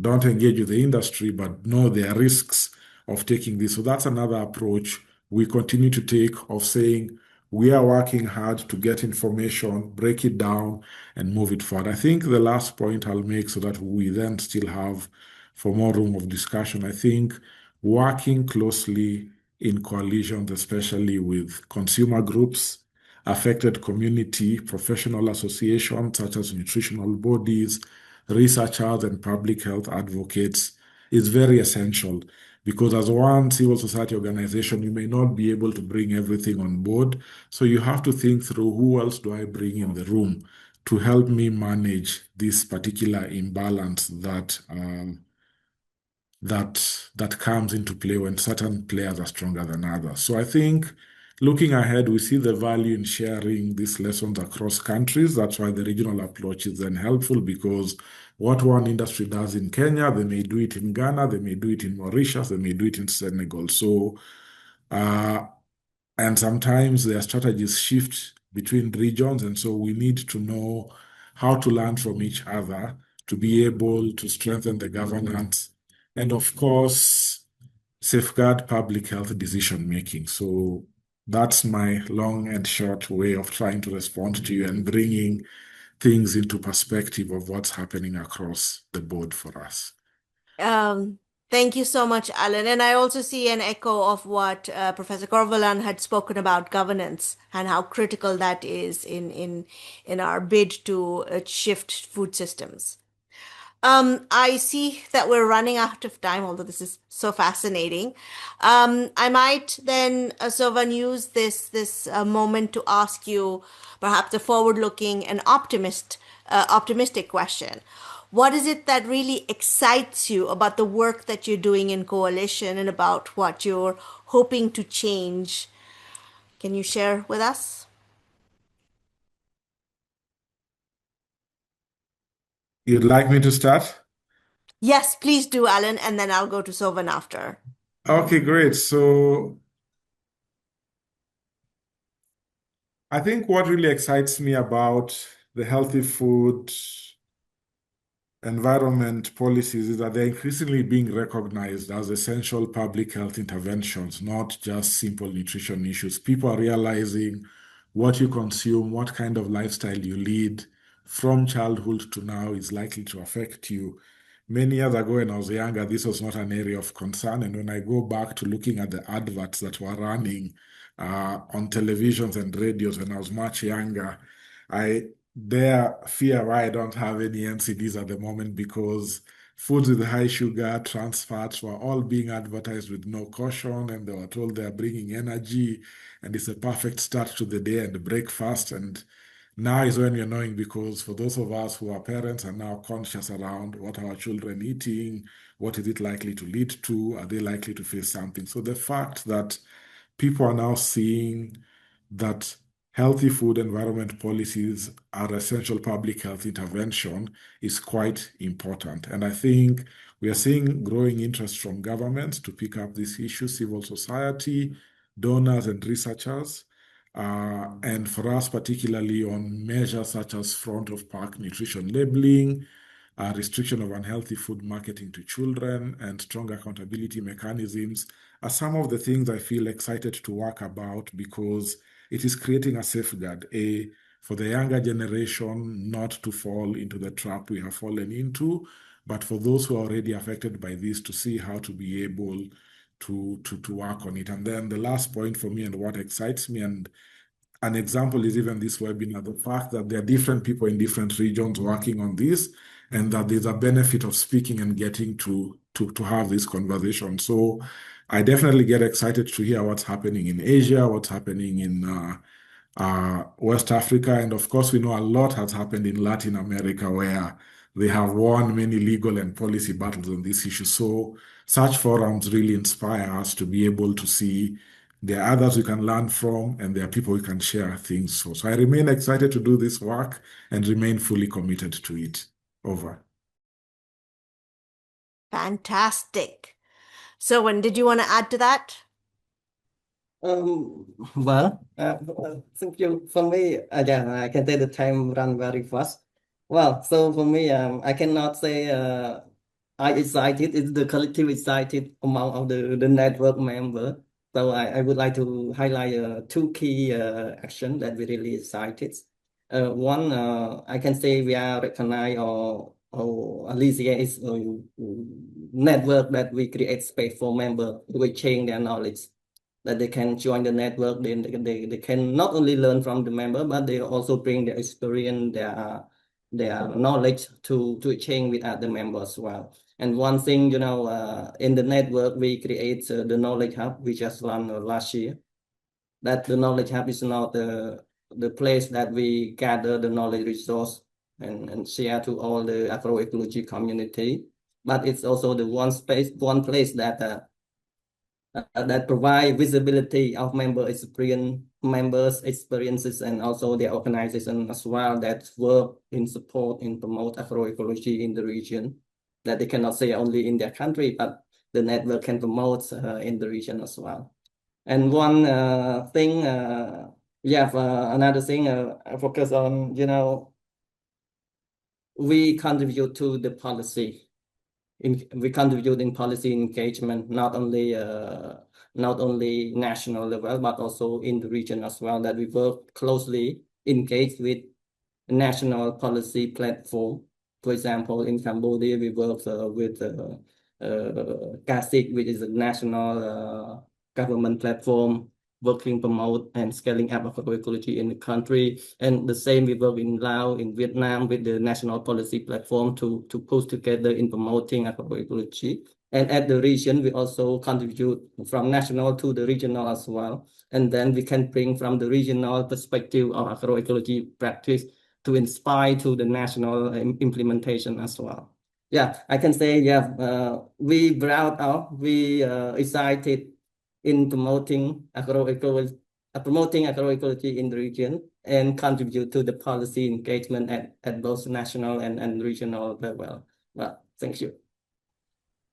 don't engage with the industry, but know there are risks of taking this. So that's another approach we continue to take, of saying we are working hard to get information, break it down, and move it forward. I think the last point I'll make, so that we then still have for more room of discussion, I think working closely in coalitions, especially with consumer groups, affected community, professional associations such as nutritional bodies, researchers, and public health advocates is very essential, because as one civil society organization, you may not be able to bring everything on board. So you have to think through, who else do I bring in the room to help me manage this particular imbalance that comes into play when certain players are stronger than others. So I think looking ahead, we see the value in sharing these lessons across countries. That's why the regional approach is then helpful, because what one industry does in Kenya, they may do it in Ghana, they may do it in Mauritius, they may do it in Senegal. So, and sometimes their strategies shift between regions. And so we need to know how to learn from each other to be able to strengthen the governance and, of course, safeguard public health decision making. So that's my long and short way of trying to respond to you and bringing things into perspective of what's happening across the board for us. Thank you so much, Alan. And I also see an echo of what Professor Korvalan had spoken about governance and how critical that is in our bid to shift food systems. I see that we're running out of time, although this is so fascinating. I might then, Sovan, use this moment to ask you perhaps a forward-looking and optimistic question. What is it that really excites you about the work that you're doing in coalition and about what you're hoping to change? Can you share with us? You'd like me to start? Yes, please do, Alan, and then I'll go to Sovan after. Okay, great. So I think what really excites me about the healthy food environment policies is that they're increasingly being recognized as essential public health interventions, not just simple nutrition issues. People are realizing what you consume, what kind of lifestyle you lead, from childhood to now is likely to affect you. Many years ago when I was younger, this was not an area of concern. And when I go back to looking at the adverts that were running on televisions and radios when I was much younger, I fear why I don't have any NCDs at the moment, because foods with high sugar, trans fats were all being advertised with no caution, and they were told they're bringing energy and it's a perfect start to the day and breakfast. And now is when we're knowing, because for those of us who are parents are now conscious around what are our children eating, what is it likely to lead to, are they likely to face something? So the fact that people are now seeing that healthy food environment policies are essential public health intervention is quite important. And I think we are seeing growing interest from governments to pick up this issue, civil society, donors and researchers. And for us, particularly on measures such as front of pack nutrition labeling, restriction of unhealthy food marketing to children, and strong accountability mechanisms are some of the things I feel excited to work about, because it is creating a safeguard, for the younger generation not to fall into the trap we have fallen into, but for those who are already affected by this to see how to be able to work on it. And then the last point for me and what excites me, and an example is even this webinar, the fact that there are different people in different regions working on this, and that there's a benefit of speaking and getting to have this conversation. So I definitely get excited to hear what's happening in Asia, what's happening in West Africa, and of course we know a lot has happened in Latin America, where they have won many legal and policy battles on this issue. So such forums really inspire us to be able to see there are others we can learn from, and there are people we can share things for. So I remain excited to do this work and remain fully committed to it. Over. Fantastic. So, when did you want to add to that? Well, thank you. For me, yeah, I can say the time run very fast. Well, so for me, I cannot say I excited. It's the collective excited among of the network member. So I would like to highlight two key actions that we really excited. One, I can say we are recognized, or at least there is a network that we create space for members to exchange their knowledge, that they can join the network. They can not only learn from the member, but they also bring their experience, their knowledge to exchange with other members as well. And one thing, in the network, we create the knowledge hub, we just launched last year. That the knowledge hub is not the place that we gather the knowledge resource and share to all the agroecology community, but it's also the one place that provide visibility of members' experiences, and also their organization as well, that work in support and promote agroecology in the region, that they cannot say only in their country, but the network can promote in the region as well. And one thing, another thing I focus on, we contribute to the policy. We contribute in policy engagement, not only national level, but also in the region as well, that we work closely, engage with national policy platform. For example, in Cambodia, we work with CASIC, which is a national government platform working promote and scaling up agroecology in the country. And the same we work in Laos, in Vietnam, with the national policy platform to push together in promoting agroecology. And at the region, we also contribute from national to the regional as well. And then we can bring from the regional perspective of agroecology practice to inspire to the national implementation as well. Yeah, I can say, we brought out, we excited in promoting agroecology in the region, and contribute to the policy engagement at both national and regional level. Well, thank you.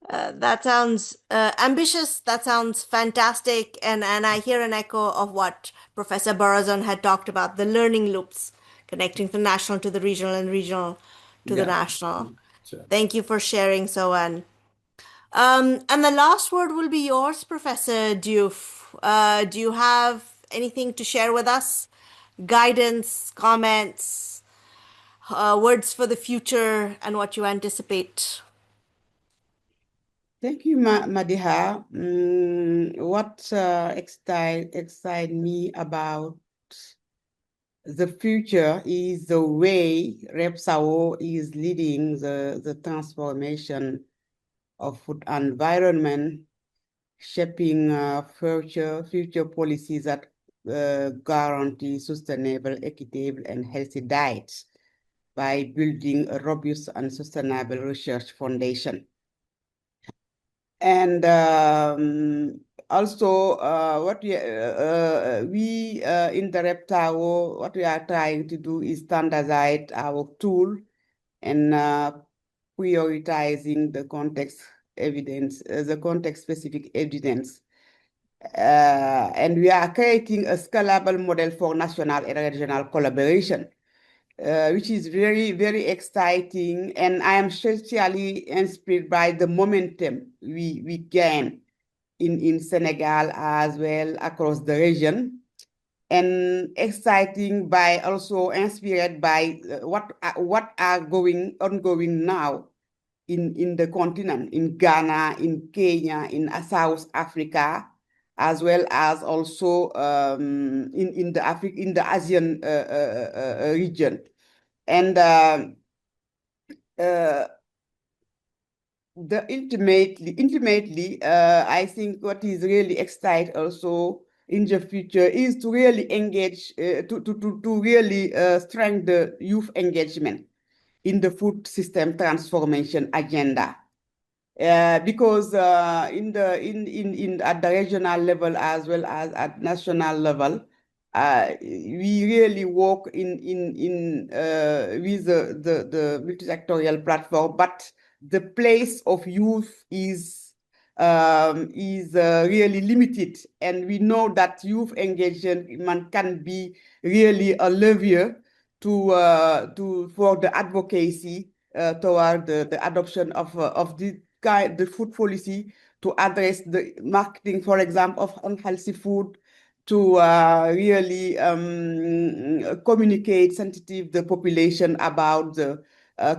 That sounds ambitious. That sounds fantastic. And I hear an echo of what Professor Barazon had talked about, the learning loops, connecting the national to the regional and regional to the national. Sure. Thank you for sharing, Soan. And the last word will be yours, Professor Diouf. Do you have anything to share with us? Guidance, comments, words for the future and what you anticipate. Thank you, Madiha. What excite me about the future is the way Repsao is leading the transformation of food environment, shaping future policies that guarantee sustainable, equitable, and healthy diets by building a robust and sustainable research foundation. And also, what we in the Reptao, what we are trying to do is standardize our tool and prioritizing the context evidence, the context-specific evidence. And we are creating a scalable model for national and regional collaboration, which is very, very exciting. And I am especially inspired by the momentum we gain in Senegal as well across the region. And exciting by also inspired by what are ongoing now in the continent, in Ghana, in Kenya, in South Africa, as well as also in the ASEAN region. And ultimately, I think what is really exciting also in the future is to really engage, to really strengthen the youth engagement in the food system transformation agenda. Because at the regional level as well as at national level, we really work with the multi-sectorial platform, but the place of youth is really limited, and we know that youth engagement can be really a lever for the advocacy toward the adoption of the food policy, to address the marketing, for example, of unhealthy food, to really communicate sensitive the population about the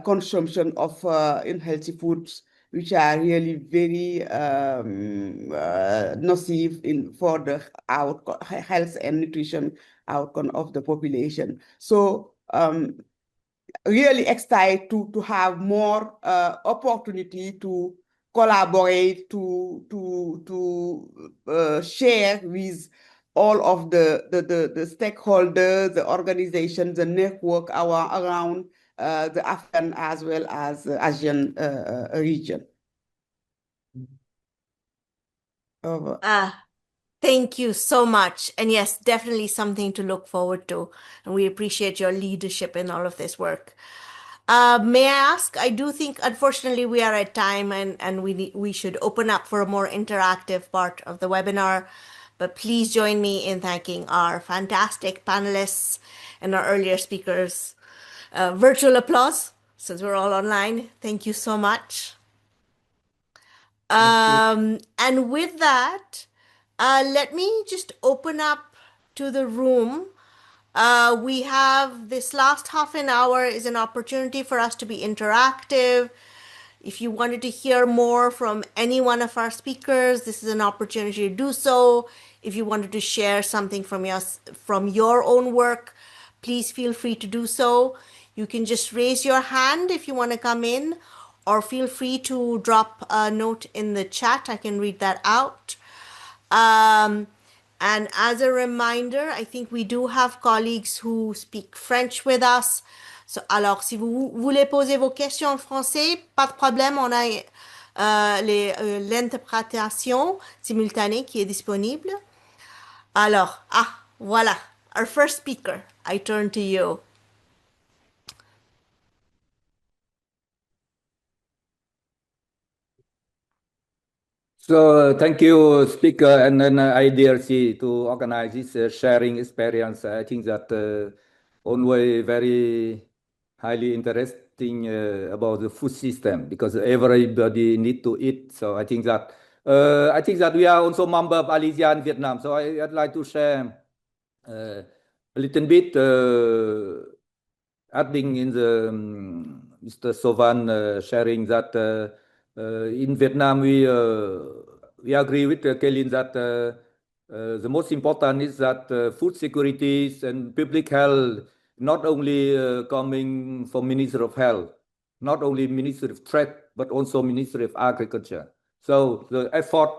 consumption of unhealthy foods, which are really very nocive for the health and nutrition outcome of the population. So really excited to have more opportunity to collaborate, to share with all of the stakeholders, the organizations, the network around the African as well as the Asian region. Over. Thank you so much. And yes, definitely something to look forward to. And we appreciate your leadership in all of this work. May I ask, I do think, unfortunately, we are at time and we should open up for a more interactive part of the webinar. But please join me in thanking our fantastic panelists and our earlier speakers. Virtual applause, since we're all online. Thank you so much. And with that, let me just open up to the room. We have this last half an hour is an opportunity for us to be interactive. If you wanted to hear more from any one of our speakers, this is an opportunity to do so. If you wanted to share something from your own work, please feel free to do so. You can just raise your hand if you want to come in, or feel free to drop a note in the chat. I can read that out. And as a reminder, I think we do have colleagues who speak French with us. So, alors, si vous voulez poser vos questions en français, pas de problème, on a l'interprétation simultanée qui est disponible. Alors, voilà, our first speaker. I turn to you. So thank you, speaker, and then IDRC to organize this sharing experience. I think that always very highly interesting about the food system, because everybody need to eat. So I think that we are also member of ASEAN Vietnam. So I'd like to share a little bit adding in the Mr. Sovan sharing that in Vietnam we agree with Kaylin that the most important is that food security and public health not only coming from Ministry of Health, not only Ministry of Trade, but also Ministry of Agriculture. So the effort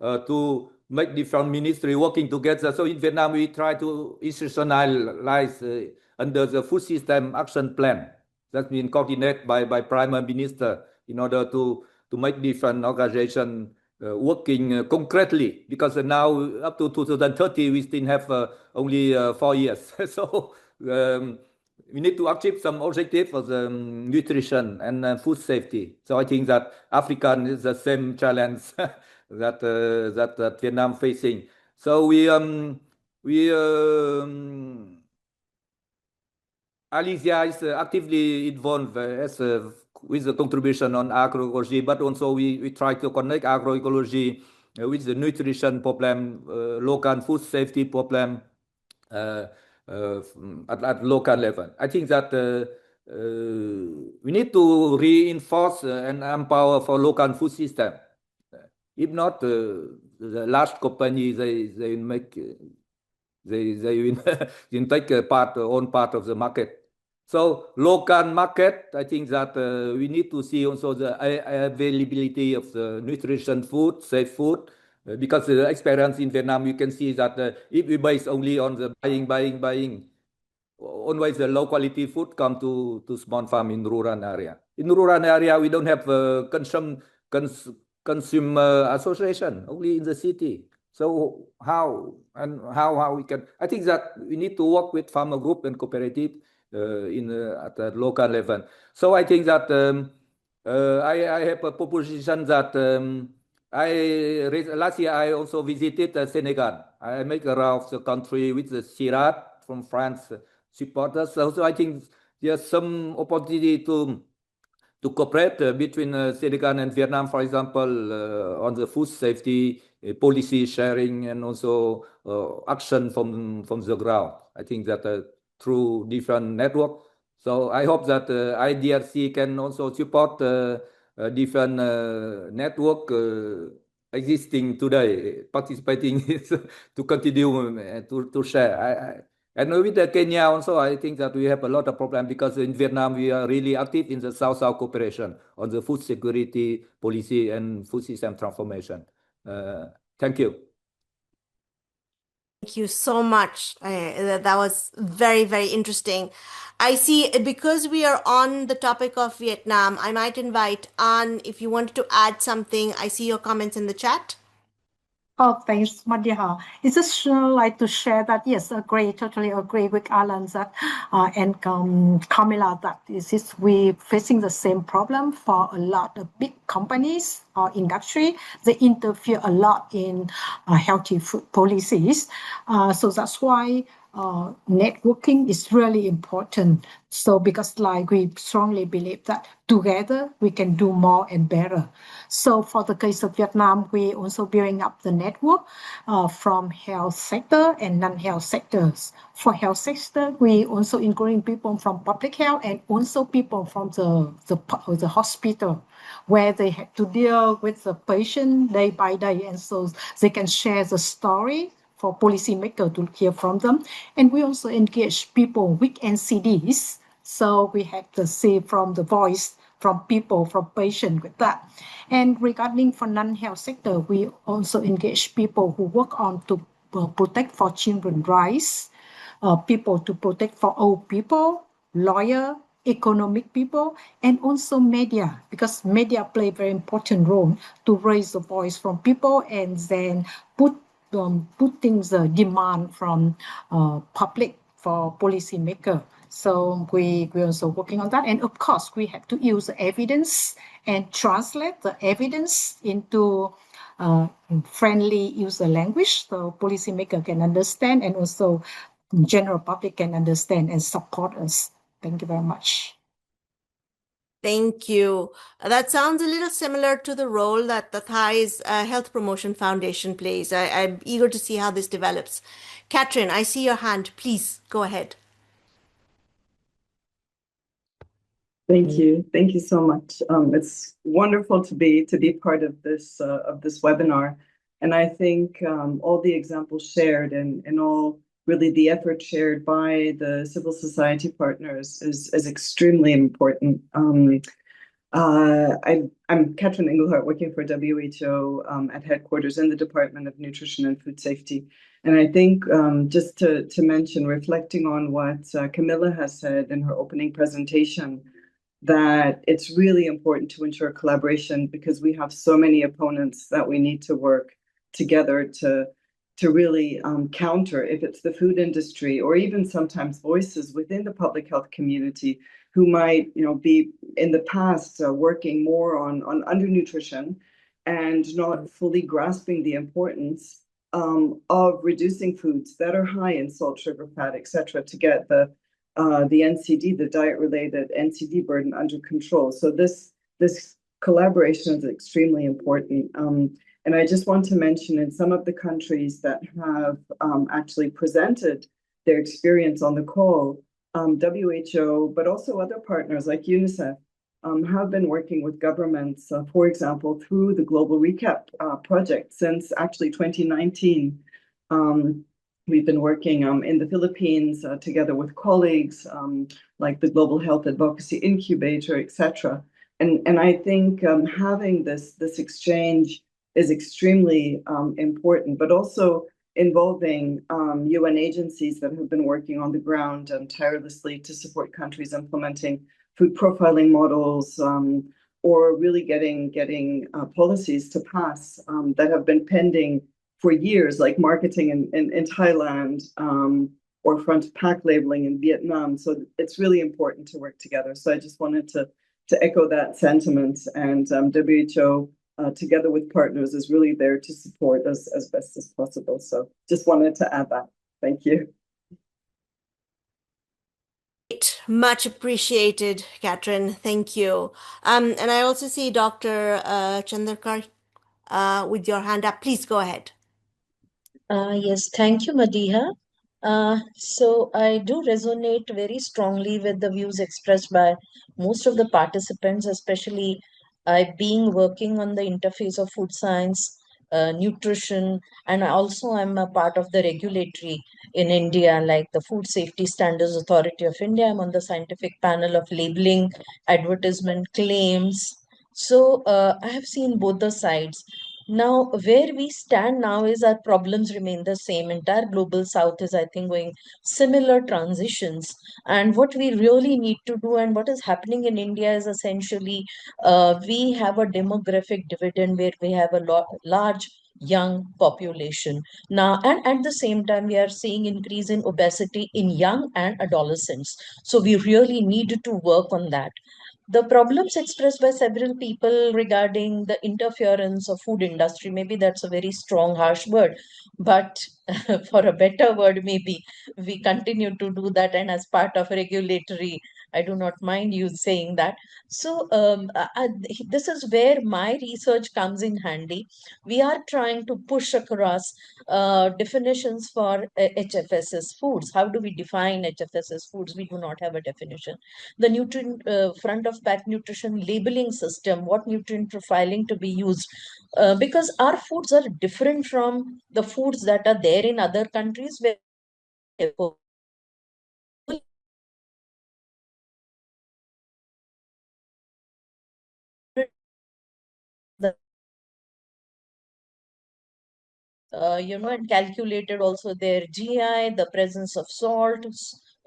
to make different ministry working together. So in Vietnam, we try to institutionalize under the food system action plan that's been coordinated by Prime Minister in order to make different organizations working concretely, because now up to 2030 we still have only 4 years. So we need to achieve some objective for the nutrition and food safety. So I think that African is the same challenge that Vietnam facing. So Alicia is actively involved with the contribution on agroecology, but also we try to connect agroecology with the nutrition problem, local food safety problem at local level. I think that we need to reinforce and empower for local food system. If not, the large company they make they will take own part of the market. So local market, I think that we need to see also the availability of the nutrition food, safe food, because the experience in Vietnam, you can see that if we base only on the buying, always the low quality food come to small farm in rural area. In rural area, we don't have consumer association, only in the city. So how we can? I think that we need to work with farmer group and cooperative at the local level. So I think that I have a proposition that last year I also visited Senegal. I make a round of the country with the Sirat from France supporters. So I think there's some opportunity to cooperate between Senegal and Vietnam, for example, on the food safety policy sharing and also action from the ground. I think that through different network. So I hope that IDRC can also support different network existing today, participating to continue to share. And with Kenya also, I think that we have a lot of problem because in Vietnam, we are really active in the South-South cooperation on the food security policy and food system transformation. Thank you. Thank you so much. That was very, very interesting. I see, because we are on the topic of Vietnam, I might invite An, if you wanted to add something. I see your comments in the chat. Oh, thanks, Madhya. It's just like to share that, yes, totally agree with Alan that, and Camilla that we facing the same problem for a lot of big companies or industry. They interfere a lot in healthy food policies. So that's why networking is really important. So because like we strongly believe that together we can do more and better. So for the case of Vietnam, we also building up the network from health sector and non-health sectors. For health sector, we also including people from public health and also people from the hospital, where they have to deal with the patient day by day, and so they can share the story for policymakers to hear from them. And we also engage people with NCDs. So we have to see from the voice from people, from patients with that. And regarding for non-health sector, we also engage people who work on to protect for children's rights, people to protect for old people, lawyer, economic people, and also media, because media play a very important role to raise the voice from people and then putting the demand from public for policymaker. So we also working on that. And of course, we have to use the evidence and translate the evidence into friendly user language so policymaker can understand and also general public can understand and support us. Thank you very much. Thank you. That sounds a little similar to the role that the Thai's Health Promotion Foundation plays. I'm eager to see how this develops. Catherine, I see your hand. Please go ahead. Thank you so much. It's wonderful to be part of this webinar, and I think all the examples shared and all really the effort shared by the civil society partners is extremely important. I'm Katrin Engelhardt, working for WHO at headquarters in the Department of Nutrition and Food Safety. And I think just to mention, reflecting on what Camilla has said in her opening presentation, that it's really important to ensure collaboration because we have so many opponents that we need to work together to really counter, if it's the food industry or even sometimes voices within the public health community who might, be in the past working more on undernutrition and not fully grasping the importance of reducing foods that are high in salt, sugar, fat, etc., to get the NCD, the diet-related NCD burden under control. So this collaboration is extremely important. And I just want to mention in some of the countries that have actually presented their experience on the call, WHO, but also other partners like UNICEF, have been working with governments, for example, through the Global Recap project since actually 2019. We've been working in the Philippines together with colleagues like the Global Health Advocacy Incubator, etc. And I think having this exchange is extremely important, but also involving UN agencies that have been working on the ground tirelessly to support countries implementing food profiling models or really getting policies to pass that have been pending for years, like marketing in Thailand or front pack labeling in Vietnam. So it's really important to work together. So I just wanted to echo that sentiment, and WHO together with partners is really there to support us as best as possible. So just wanted to add that. Thank you. Much appreciated, Katrin. Thank you. And I also see Dr. Chandrakar with your hand up. Please go ahead. Yes, thank you, Madiha. So I do resonate very strongly with the views expressed by most of the participants, especially I being working on the interface of food science, nutrition, and also I'm a part of the regulatory in India, like the Food Safety Standards Authority of India. I'm on the scientific panel of labeling, advertisement claims. So I have seen both the sides. Now, where we stand now is our problems remain the same. Entire global south is, I think, going similar transitions. And what we really need to do and what is happening in India is essentially we have a demographic dividend where we have a large young population now, and at the same time we are seeing increase in obesity in young and adolescents. So we really need to work on that. The problems expressed by several people regarding the interference of food industry, maybe that's a very strong harsh word, but for a better word, maybe we continue to do that, and as part of regulatory, I do not mind you saying that. So this is where my research comes in handy. We are trying to push across definitions for HFSS foods. How do we define HFSS foods? We do not have a definition. The nutrient front of pack nutrition labeling system, what nutrient profiling to be used, because our foods are different from the foods that are there in other countries where and calculated also their GI, the presence of salt,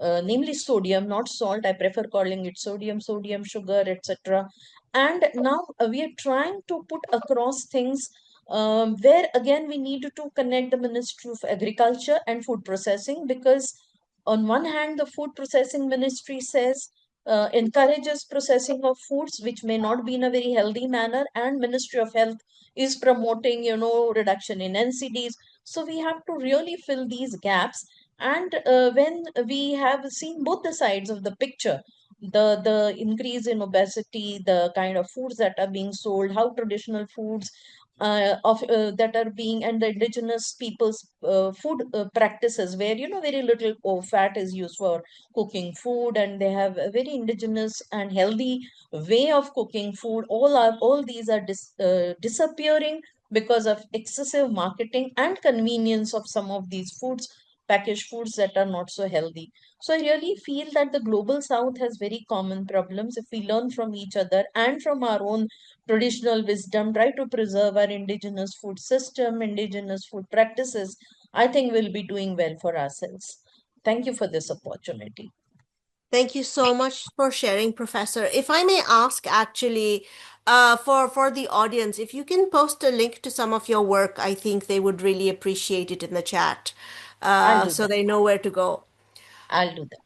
namely sodium, not salt. I prefer calling it sodium, sugar, etc. And now we are trying to put across things where again we need to connect the Ministry of Agriculture and Food Processing, because on one hand, the Food Processing Ministry says encourages processing of foods which may not be in a very healthy manner, and Ministry of Health is promoting, reduction in NCDs. So we have to really fill these gaps. And when we have seen both the sides of the picture, the increase in obesity, the kind of foods that are being sold, how traditional foods that are being, and the indigenous people's food practices, where very little fat is used for cooking food, and they have a very indigenous and healthy way of cooking food. All these are disappearing because of excessive marketing and convenience of some of these packaged foods that are not so healthy. So I really feel that the global south has very common problems. If we learn from each other and from our own traditional wisdom, try to preserve our indigenous food system, indigenous food practices, I think we'll be doing well for ourselves. Thank you for this opportunity. Thank you so much for sharing, Professor. If I may ask, actually, for the audience, if you can post a link to some of your work, I think they would really appreciate it in the chat, so they know where to go. I'll do that.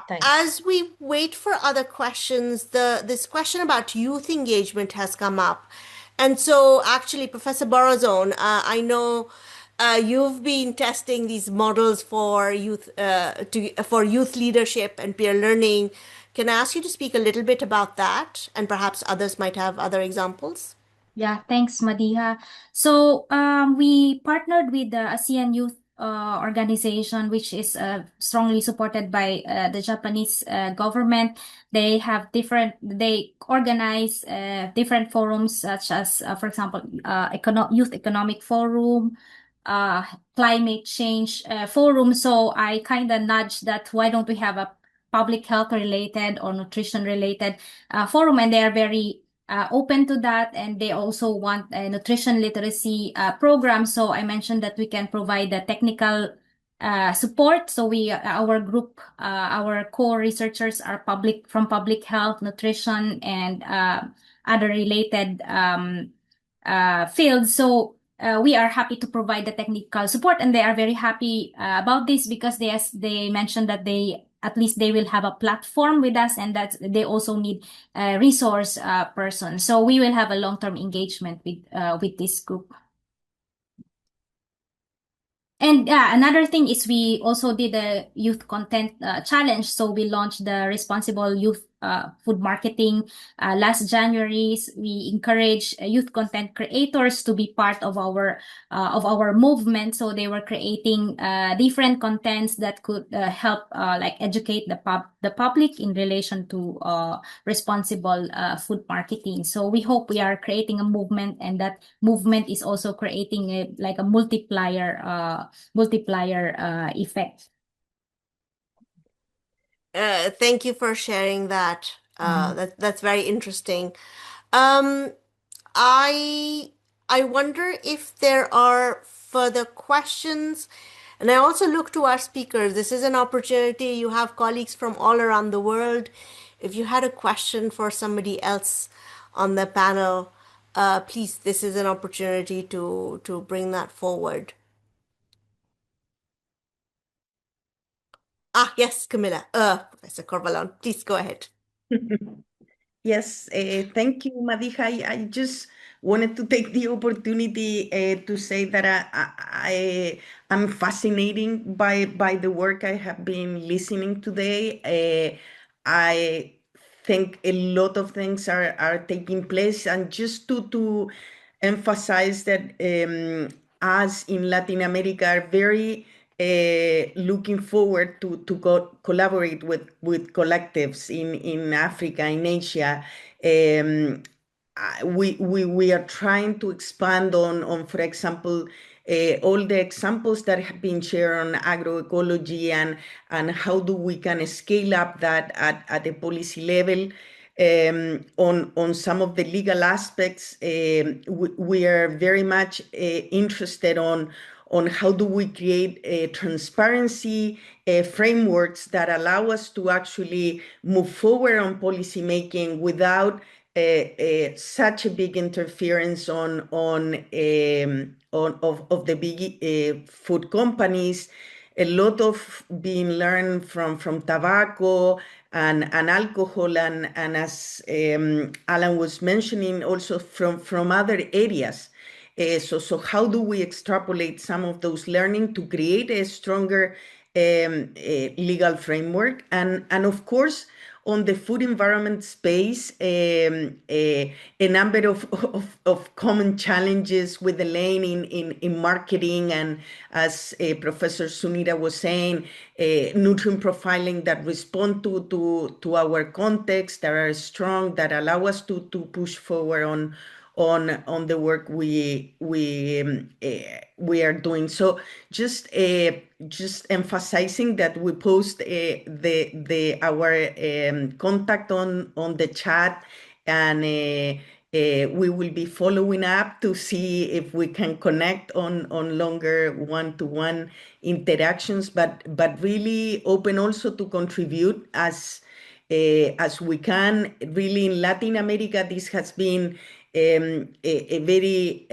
Thanks. As we wait for other questions, this question about youth engagement has come up. And so actually, Professor Barazone, I know you've been testing these models for youth leadership and peer learning. Can I ask you to speak a little bit about that? And perhaps others might have other examples. Yeah, thanks, Madiha. So we partnered with the ASEAN Youth organization, which is strongly supported by the Japanese government. They organize different forums, such as, for example, Youth Economic Forum, climate change forum. So I kind of nudged that, why don't we have a public health related or nutrition related forum? And they are very open to that, and they also want a nutrition literacy program. So I mentioned that we can provide the technical support. So our group, our core researchers are from public health, nutrition, and other related fields. So we are happy to provide the technical support, and they are very happy about this, because they mentioned that at least they will have a platform with us, and that they also need a resource person. So we will have a long-term engagement with this group. And another thing is, we also did a youth content challenge. So we launched the Responsible Youth Food Marketing last January. We encourage youth content creators to be part of our movement. So they were creating different contents that could help like educate the public in relation to responsible food marketing. So we hope we are creating a movement, and that movement is also creating a multiplier effect. Thank you for sharing that. That's very interesting. I wonder if there are further questions. And I also look to our speakers. This is an opportunity. You have colleagues from all around the world. If you had a question for somebody else on the panel, please, this is an opportunity to bring that forward. Yes, Camilla. Professor Corvalon, please go ahead. Yes, thank you, Madiha. I just wanted to take the opportunity to say that I'm fascinated by the work I have been listening today. I think a lot of things are taking place, and just to emphasize that us in Latin America are very looking forward to collaborate with collectives in Africa, in Asia. We are trying to expand on, for example, all the examples that have been shared on agroecology, and how do we can scale up that at a policy level. On some of the legal aspects, we are very much interested on how do we create transparency frameworks that allow us to actually move forward on policy making without such a big interference of the big food companies. A lot of being learned from tobacco and alcohol, and as Alan was mentioning, also from other areas. So how do we extrapolate some of those learning to create a stronger legal framework? And of course, on the food environment space, a number of common challenges with the lane in marketing, and as Professor Sunita was saying, nutrient profiling that respond to our context, that are strong, that allow us to push forward on the work we are doing. So just emphasizing that we post our contact on the chat, and we will be following up to see if we can connect on longer one-to-one interactions, but really open also to contribute as we can. Really, in Latin America, this has been a very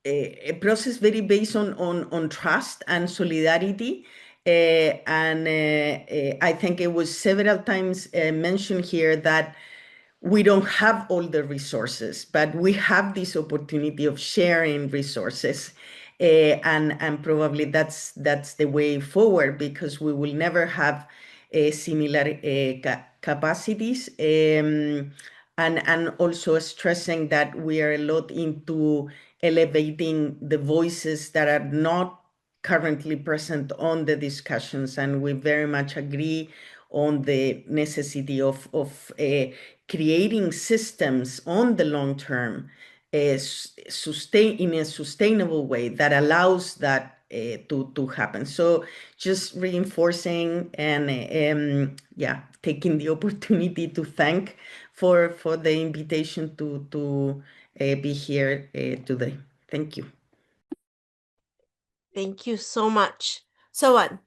a process very based on trust and solidarity. And I think it was several times mentioned here that we don't have all the resources, but we have this opportunity of sharing resources. And probably that's the way forward, because we will never have similar capacities. And also stressing that we are a lot into elevating the voices that are not currently present on the discussions, and we very much agree on the necessity of creating systems on the long term in a sustainable way that allows that to happen. So just reinforcing and taking the opportunity to thank for the invitation to be here today. Thank you. Thank you so much. Soan.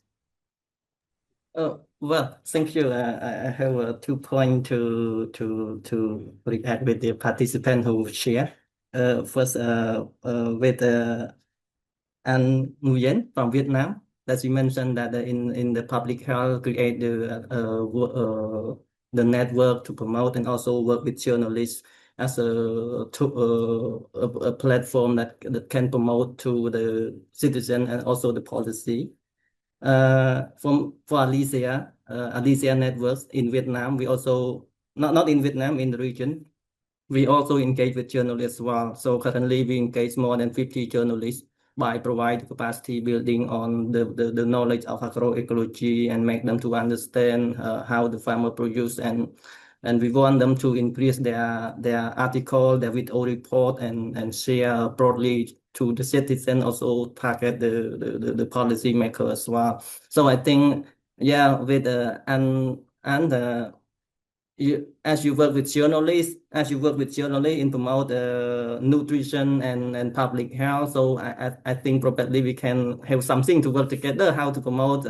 Well, thank you. I have 2 points to react with the participant who share. First, with An Nguyen from Vietnam, that you mentioned that in the public health create the network to promote and also work with journalists as a platform that can promote to the citizen and also the policy. For Alicia networks in Vietnam, we also not in Vietnam, in the region, we also engage with journalists as well. So currently we engage more than 50 journalists by providing capacity building on the knowledge of agroecology and make them to understand how the farmer produce, and we want them to increase their article, their video report, and share broadly to the citizen, also target the policy maker as well. So I think, with as you work with journalists, in promote nutrition and public health. So I think probably we can have something to work together, how to promote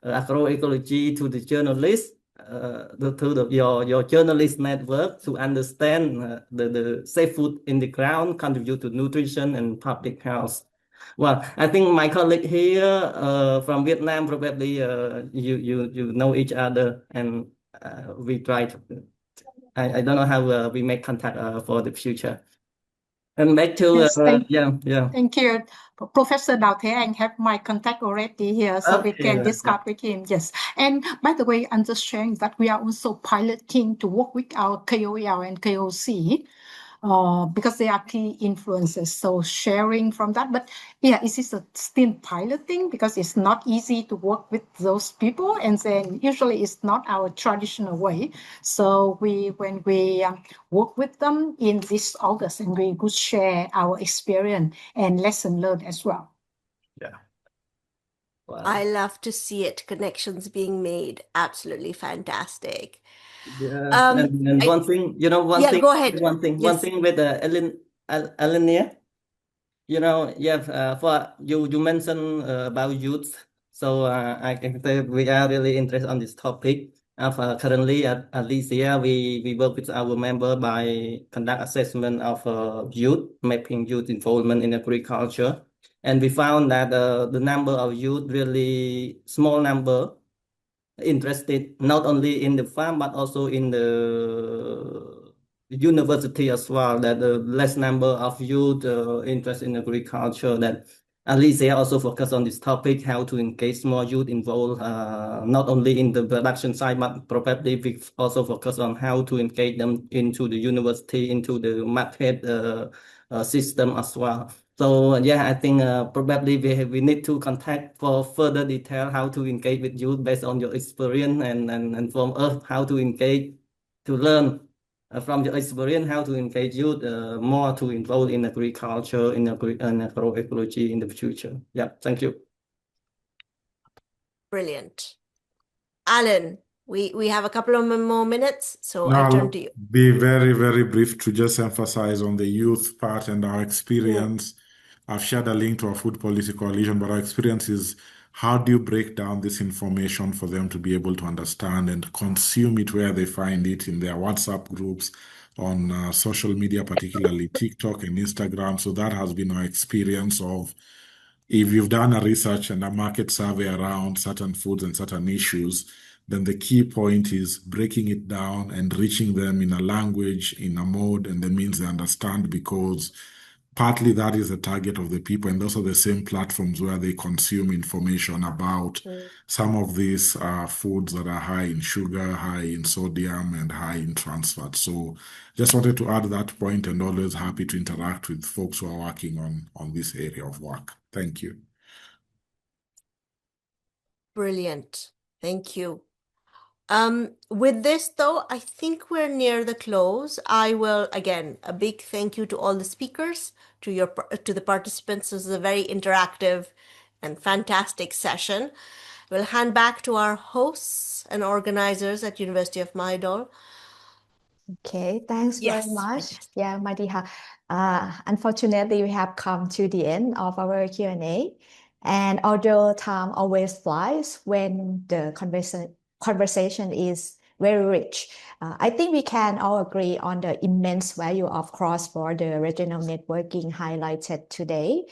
agroecology to the journalists, to your journalist network, to understand the safe food in the ground, contribute to nutrition and public health. Well, I think my colleague here from Vietnam, probably you know each other, and we try to, I don't know how we make contact for the future. And back to Yes, thank you. Professor Dao Thế have my contact already here, so we can discuss with him. Yes. And by the way, I'm just sharing that we are also piloting to work with our KOL and KOC. Because they are key influences, so sharing from that. But it is still piloting, because it's not easy to work with those people, and then usually it's not our traditional way. So when we work with them in this August, and we could share our experience and lesson learned as well. Yeah. Wow. I love to see it. Connections being made. Absolutely fantastic. Yeah, and one thing, thing. Go ahead. One thing with Elenia, for you mentioned about youth. So I can say we are really interested on this topic. Currently at Alicia, we work with our member by conduct assessment of youth, mapping youth involvement in agriculture, and we found that the number of youth really small number interested not only in the farm but also in the university as well, that the less number of youth interested in agriculture, that at least they also focus on this topic, how to engage more youth involved, not only in the production side, but probably we also focus on how to engage them into the university, into the market system as well. So yeah, I think probably we need to contact for further detail how to engage with youth based on your experience and from us how to engage, to learn from your experience how to engage youth more to involve in agriculture, in agroecology in the future. Yeah, thank you. Brilliant. Alan, we have a couple of more minutes, so I I'll turn to you. be very, very brief to just emphasize on the youth part and our experience. I've shared a link to our Food Policy Coalition, but our experience is how do you break down this information for them to be able to understand and consume it where they find it in their WhatsApp groups, on social media, particularly TikTok and Instagram. So that has been our experience of if you've done a research and a market survey around certain foods and certain issues, then the key point is breaking it down and reaching them in a language, in a mode, and the means they understand, because partly that is the target of the people, and those are the same platforms where they consume information about some of these foods that are high in sugar, high in sodium, and high in trans fat. So just wanted to add that point, and always happy to interact with folks who are working on this area of work. Thank you. Brilliant. Thank you. With this, though, I think we're near the close. I will, again, a big thank you to all the speakers, to the participants. This is a very interactive and fantastic session. We'll hand back to our hosts and organizers at University of Mahidol. Okay, thanks very Yes, much. fantastic. Yeah, Madiha. Unfortunately, we have come to the end of our Q&A. And although time always flies when the conversation is very rich, I think we can all agree on the immense value of cross-border regional networking highlighted today.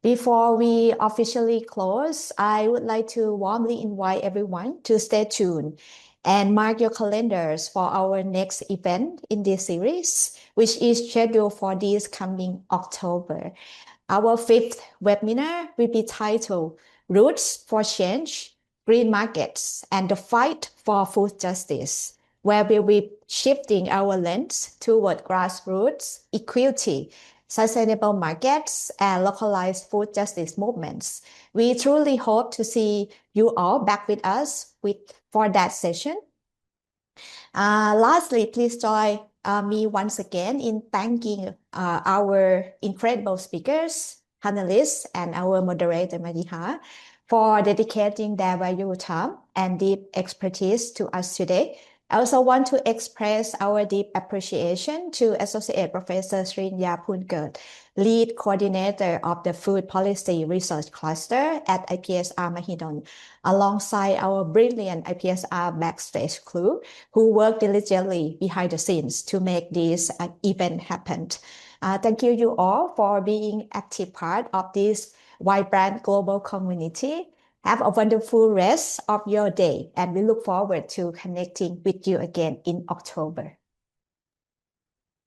Before we officially close, I would like to warmly invite everyone to stay tuned and mark your calendars for our next event in this series, which is scheduled for this coming October. Our 5th webinar will be titled Roots for Change, Green Markets, and the Fight for Food Justice, where we'll be shifting our lens toward grassroots, equity, sustainable markets, and localized food justice movements. We truly hope to see you all back with us for that session. Lastly, please join me once again in thanking our incredible speakers, panelists, and our moderator, Madiha, for dedicating their valuable time and deep expertise to us today. I also want to express our deep appreciation to Associate Professor Srinya Phunket, Lead Coordinator of the Food Policy Research Cluster at IPSR Mahidol, alongside our brilliant IPSR backstage crew who work diligently behind the scenes to make this event happen. Thank you all for being active part of this vibrant global community. Have a wonderful rest of your day, and we look forward to connecting with you again in October.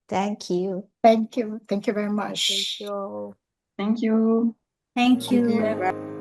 Thank you. Thank you. Thank you very much. Thank you. Thank you. Thank you.